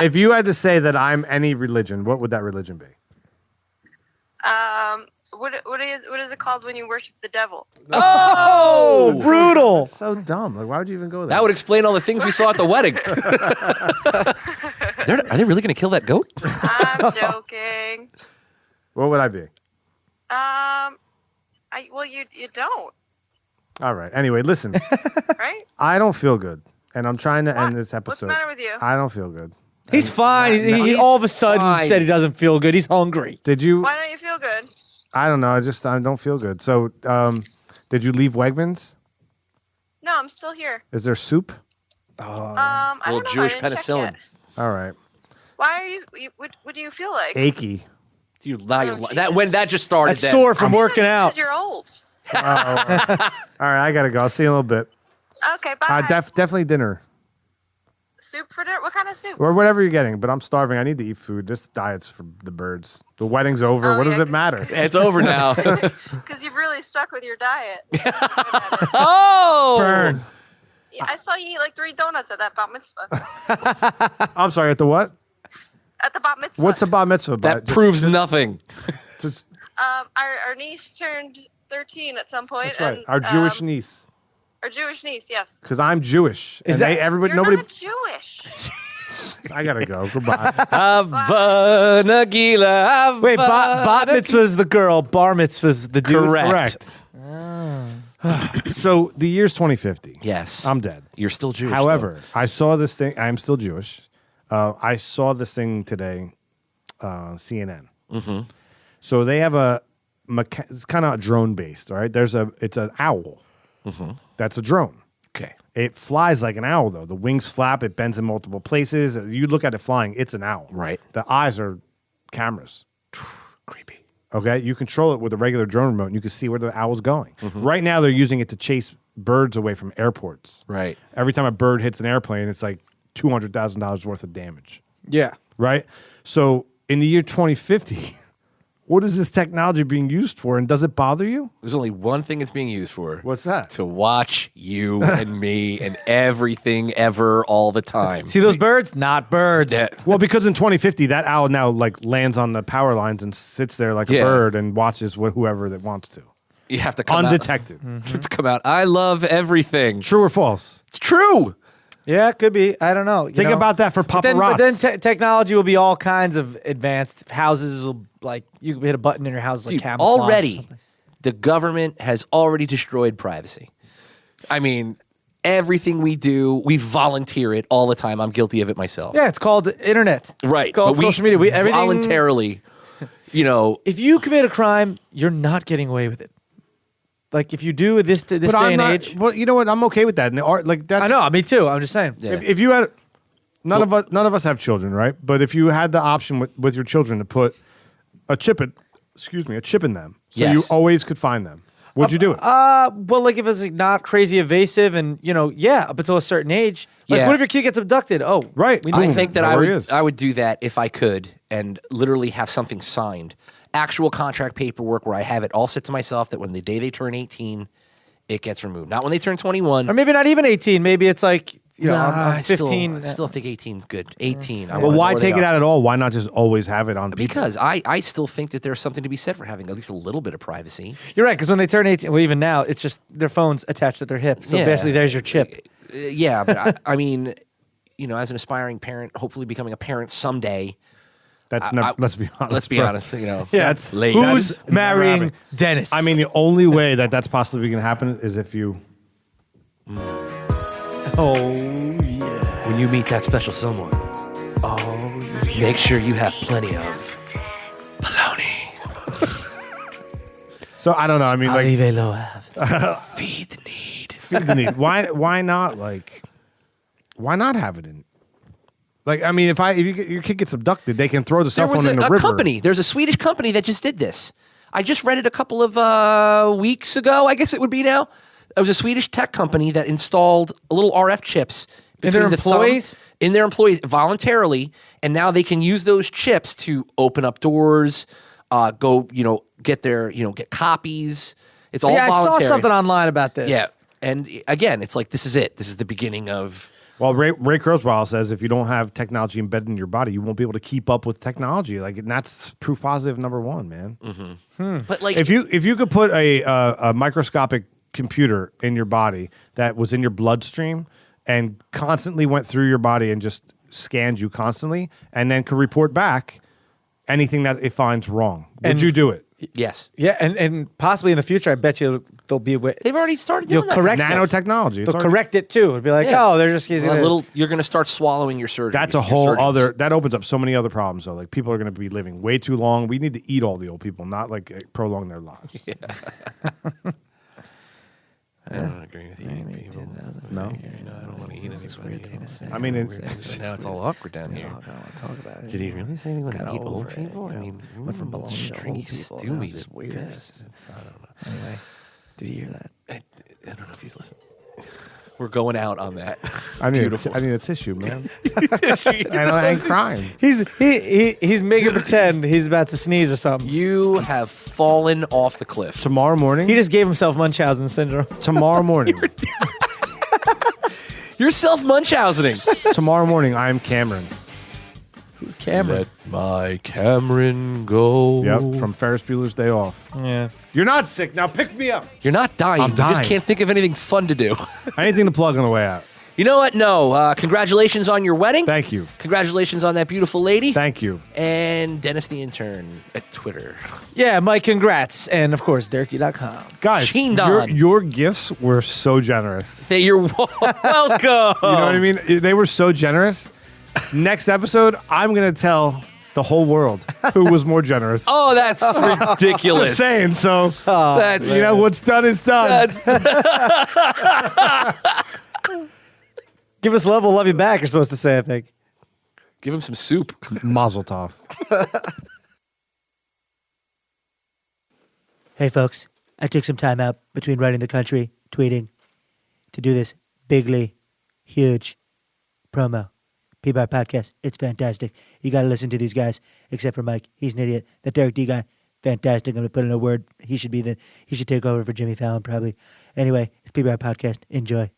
[SPEAKER 2] If you had to say that I'm any religion, what would that religion be?
[SPEAKER 5] What is it called when you worship the devil?
[SPEAKER 1] Oh, brutal.
[SPEAKER 2] So dumb. Like, why would you even go there?
[SPEAKER 3] That would explain all the things we saw at the wedding. Are they really going to kill that goat?
[SPEAKER 5] I'm joking.
[SPEAKER 2] What would I be?
[SPEAKER 5] You don't,
[SPEAKER 2] All right. Anyway, listen.
[SPEAKER 5] right?
[SPEAKER 2] I don't feel good, and I'm trying to end this
[SPEAKER 5] What's
[SPEAKER 2] episode.
[SPEAKER 5] the matter with you?
[SPEAKER 2] I don't feel good.
[SPEAKER 1] He's fine. He
[SPEAKER 3] He's
[SPEAKER 1] all of a sudden
[SPEAKER 3] fine.
[SPEAKER 1] said he doesn't feel good. He's hungry.
[SPEAKER 2] Did you?
[SPEAKER 5] Why don't you feel good?
[SPEAKER 2] I don't know. I don't feel good. So, did you leave Wegmans?
[SPEAKER 5] No, I'm still here.
[SPEAKER 2] Is there soup?
[SPEAKER 5] I don't
[SPEAKER 3] Little
[SPEAKER 5] know.
[SPEAKER 3] Jewish
[SPEAKER 5] I didn't check
[SPEAKER 3] penicillin.
[SPEAKER 5] yet.
[SPEAKER 2] All right.
[SPEAKER 5] Why are you? What do you feel like?
[SPEAKER 2] Achy.
[SPEAKER 3] That just started.
[SPEAKER 1] That's
[SPEAKER 3] then.
[SPEAKER 1] sore from working out.
[SPEAKER 5] Because you're old.
[SPEAKER 2] All right. I gotta go. I'll see you in a little bit.
[SPEAKER 5] Okay, bye.
[SPEAKER 2] Definitely dinner
[SPEAKER 5] Soup for dinner? What kind of soup?
[SPEAKER 2] or whatever you're getting. But I'm starving. I need to eat food. This diet's for the birds. The wedding's over.
[SPEAKER 5] Oh,
[SPEAKER 2] What does
[SPEAKER 5] yeah,
[SPEAKER 2] it matter?
[SPEAKER 3] It's over now.
[SPEAKER 5] Because you've really stuck with your diet.
[SPEAKER 3] Oh,
[SPEAKER 1] Burn.
[SPEAKER 5] Yeah, I saw you eat like 3 donuts at that bat mitzvah.
[SPEAKER 2] I'm sorry. At the what?
[SPEAKER 5] At the bat mitzvah.
[SPEAKER 2] What's a bat mitzvah?
[SPEAKER 3] that proves nothing.
[SPEAKER 2] Just-
[SPEAKER 5] Our niece turned 13 at some point.
[SPEAKER 2] that's right.
[SPEAKER 5] And,
[SPEAKER 2] Our Jewish niece.
[SPEAKER 5] Our Jewish niece, yes.
[SPEAKER 2] Because I'm Jewish.
[SPEAKER 1] Is
[SPEAKER 2] And
[SPEAKER 1] that-
[SPEAKER 2] everybody?
[SPEAKER 5] You're
[SPEAKER 2] Nobody.
[SPEAKER 5] not Jewish.
[SPEAKER 2] I gotta go. Goodbye.
[SPEAKER 3] Ava Nagila. Ava
[SPEAKER 1] Wait, bat mitzvah's the girl. Bar mitzvah's the dude.
[SPEAKER 3] Correct.
[SPEAKER 2] So the year's 2050.
[SPEAKER 3] Yes,
[SPEAKER 2] I'm dead.
[SPEAKER 3] You're still Jewish.
[SPEAKER 2] However, I saw this thing. I am still Jewish. I saw this thing today, CNN. Mm-hmm. So they have it's kind of drone based, right? It's an owl. Mm-hmm. That's a drone.
[SPEAKER 3] Okay.
[SPEAKER 2] It flies like an owl, though. The wings flap. It bends in multiple places. You look at it flying. It's an owl.
[SPEAKER 3] Right.
[SPEAKER 2] The eyes are cameras.
[SPEAKER 3] Creepy.
[SPEAKER 2] Okay. You control it with a regular drone remote, and you can see where the owl's going.
[SPEAKER 3] Mm-hmm.
[SPEAKER 2] Right now, they're using it to chase birds away from airports.
[SPEAKER 3] Right.
[SPEAKER 2] Every time a bird hits an airplane, it's like $200,000 worth of damage.
[SPEAKER 1] Yeah.
[SPEAKER 2] Right. So in the year 2050, what is this technology being used for, and does it bother you?
[SPEAKER 3] There's only one thing it's being used for.
[SPEAKER 2] What's that?
[SPEAKER 3] To watch you and me and everything ever all the time.
[SPEAKER 1] See those birds? Not birds.
[SPEAKER 3] Yeah.
[SPEAKER 2] Well, because in 2050, that owl now like lands on the power lines and sits there like
[SPEAKER 3] Yeah.
[SPEAKER 2] a bird and watches whoever that wants to,
[SPEAKER 3] You have to come
[SPEAKER 2] undetected.
[SPEAKER 3] out. To come out. I love everything.
[SPEAKER 2] True or false?
[SPEAKER 3] It's true.
[SPEAKER 1] Yeah, it could be. I don't know.
[SPEAKER 2] Think about that for
[SPEAKER 1] But
[SPEAKER 2] paparazzi.
[SPEAKER 1] then technology will be all kinds of advanced. Houses will, like, you can hit a button in your house like
[SPEAKER 3] Dude,
[SPEAKER 1] camouflage. or
[SPEAKER 3] already,
[SPEAKER 1] something.
[SPEAKER 3] the government has already destroyed privacy. I mean, everything we do, we volunteer it all the time. I'm guilty of it myself.
[SPEAKER 1] Yeah, it's called internet.
[SPEAKER 3] Right.
[SPEAKER 1] It's called
[SPEAKER 3] but
[SPEAKER 1] social media. Everything
[SPEAKER 3] voluntarily,
[SPEAKER 1] If you commit a crime, you're not getting away with it. Like if you do this day and age.
[SPEAKER 2] Well, you know what? I'm okay with that. And that's,
[SPEAKER 1] I know, me too. I'm just saying.
[SPEAKER 3] Yeah.
[SPEAKER 2] If you had none of us have children, right? But if you had the option with your children to put a chip in them, so
[SPEAKER 3] Yes.
[SPEAKER 2] you always could find them, would you do it?
[SPEAKER 1] Well, like if it's like not crazy evasive and up until a certain age. Like
[SPEAKER 3] Yeah.
[SPEAKER 1] what if your kid gets abducted? Oh,
[SPEAKER 2] Right.
[SPEAKER 1] we
[SPEAKER 2] Boom.
[SPEAKER 3] I think that
[SPEAKER 2] There he is.
[SPEAKER 3] I would do that if I could and literally have something signed, actual contract paperwork where I have it all set to myself that when the day they turn 18, it gets removed. Not when they turn 21.
[SPEAKER 1] Or maybe not even 18. Maybe it's like
[SPEAKER 3] Nah,
[SPEAKER 1] I'm 15.
[SPEAKER 3] I still think 18's good. 18.
[SPEAKER 2] Well, why take it out at all? Why not just always have it on people?
[SPEAKER 3] Because I still think that there's something to be said for having at least a little bit of privacy.
[SPEAKER 1] You're right, because when they turn 18, well, even now, it's just their phone's attached at their hip. So
[SPEAKER 3] Yeah.
[SPEAKER 1] basically, there's your chip.
[SPEAKER 3] Yeah, but I mean, as an aspiring parent, hopefully becoming a parent someday.
[SPEAKER 2] That's never. Let's be honest.
[SPEAKER 3] Let's be
[SPEAKER 2] bro.
[SPEAKER 3] honest.
[SPEAKER 1] Yeah.
[SPEAKER 2] That's
[SPEAKER 3] late.
[SPEAKER 1] Who's
[SPEAKER 2] Never
[SPEAKER 1] marrying
[SPEAKER 2] happened.
[SPEAKER 1] Dennis?
[SPEAKER 2] I mean, the only way that's possibly going to happen is if you.
[SPEAKER 1] oh yeah.
[SPEAKER 3] When you meet that special someone, make sure you have plenty of bologna.
[SPEAKER 2] So I don't know. I mean, like,
[SPEAKER 1] Olive Loave.
[SPEAKER 3] Feed the need.
[SPEAKER 2] feed the need. Why not? Like, why not have it in? Like, I mean, if your kid gets abducted, they can throw the cell
[SPEAKER 3] There was
[SPEAKER 2] phone in the
[SPEAKER 3] a
[SPEAKER 2] river.
[SPEAKER 3] company. There's a Swedish company that just did this. I just read it a couple of weeks ago. I guess it would be now. It was a Swedish tech company that installed little RF chips
[SPEAKER 1] In their
[SPEAKER 3] between the thumb-
[SPEAKER 1] employees?
[SPEAKER 3] in their employees voluntarily, and now they can use those chips to open up doors, get get copies. It's all
[SPEAKER 1] Yeah, I
[SPEAKER 3] voluntary.
[SPEAKER 1] saw something online about this.
[SPEAKER 3] Yeah, and again, it's like this is it. This is the beginning of.
[SPEAKER 2] Well, Ray Kurzweil says if you don't have technology embedded in your body, you won't be able to keep up with technology. Like, and that's proof positive number one, man.
[SPEAKER 3] But like,
[SPEAKER 2] If you could put a microscopic computer in your body that was in your bloodstream and constantly went through your body and just scanned you constantly, and then could report back anything that it finds wrong, would you do it?
[SPEAKER 3] yes,
[SPEAKER 1] Yeah, and possibly in the future, I bet you they'll be
[SPEAKER 3] they've already started doing
[SPEAKER 1] You'll
[SPEAKER 3] that.
[SPEAKER 1] correct stuff.
[SPEAKER 2] Nanotechnology. It's
[SPEAKER 1] They'll
[SPEAKER 2] already-
[SPEAKER 1] correct it too. It'll be like,
[SPEAKER 3] Yeah.
[SPEAKER 1] oh, they're just using it.
[SPEAKER 3] You're going to start swallowing your surgery.
[SPEAKER 2] That's a whole other. That opens up so many other problems. Though, like people are going to be living way too long. We need to eat all the old people, not like prolong their lives.
[SPEAKER 3] I don't agree with you.
[SPEAKER 2] No,
[SPEAKER 3] I don't want to eat anybody.
[SPEAKER 2] I mean it's
[SPEAKER 3] Now it's all awkward down here.
[SPEAKER 1] talk about it.
[SPEAKER 3] Did he really say he wanted to eat old
[SPEAKER 1] over it,
[SPEAKER 3] people? I mean,
[SPEAKER 1] went from bologna to old
[SPEAKER 3] stringy
[SPEAKER 1] people,
[SPEAKER 3] stew
[SPEAKER 1] and
[SPEAKER 3] meat
[SPEAKER 1] it's just
[SPEAKER 3] is
[SPEAKER 1] weird.
[SPEAKER 3] best. I don't know.
[SPEAKER 1] Anyway, did you hear that?
[SPEAKER 3] I don't know if he's listening. We're going out on that.
[SPEAKER 2] I need
[SPEAKER 3] Beautiful.
[SPEAKER 2] I need a tissue, man. I ain't crying.
[SPEAKER 1] He's making pretend he's about to sneeze or something.
[SPEAKER 3] You have fallen off the cliff.
[SPEAKER 2] Tomorrow morning.
[SPEAKER 1] He just gave himself Munchausen syndrome.
[SPEAKER 2] Tomorrow morning.
[SPEAKER 3] You're self-Munchausening.
[SPEAKER 2] Tomorrow morning. I am Cameron.
[SPEAKER 1] Who's Cameron?
[SPEAKER 3] Let my Cameron go.
[SPEAKER 2] Yep, from Ferris Bueller's Day Off.
[SPEAKER 1] Yeah.
[SPEAKER 2] You're not sick. Now pick me up.
[SPEAKER 3] You're not dying.
[SPEAKER 2] I'm
[SPEAKER 3] You just
[SPEAKER 2] dying.
[SPEAKER 3] can't think of anything fun to do.
[SPEAKER 2] Anything to plug on the way out.
[SPEAKER 3] You know what? No. Congratulations on your wedding.
[SPEAKER 2] Thank you.
[SPEAKER 3] Congratulations on that beautiful lady.
[SPEAKER 2] Thank you.
[SPEAKER 3] And Dennis the Intern at Twitter.
[SPEAKER 1] Yeah, Mike, congrats. And of course, DerkD.com.
[SPEAKER 2] Guys,
[SPEAKER 3] Sheen Don.
[SPEAKER 2] your gifts were so generous.
[SPEAKER 3] Hey, you're welcome.
[SPEAKER 2] You know what I mean? They were so generous. Next episode, I'm going to tell the whole world who was more generous.
[SPEAKER 3] Oh, that's ridiculous.
[SPEAKER 2] Just saying. So,
[SPEAKER 3] That's
[SPEAKER 2] you know, what's done is done.
[SPEAKER 1] Give us love, we'll love you back, you're supposed to say, I think.
[SPEAKER 3] Give him some soup.
[SPEAKER 2] Mazel tov.
[SPEAKER 7] Hey, folks, I took some time out between writing the country, tweeting, to do this bigly, huge promo. PBR Podcast, it's fantastic. You got to listen to these guys, except for Mike. He's an idiot. The Derek D guy, fantastic. I'm going to put in a word. He should take over for Jimmy Fallon, probably. Anyway, it's PBR Podcast. Enjoy.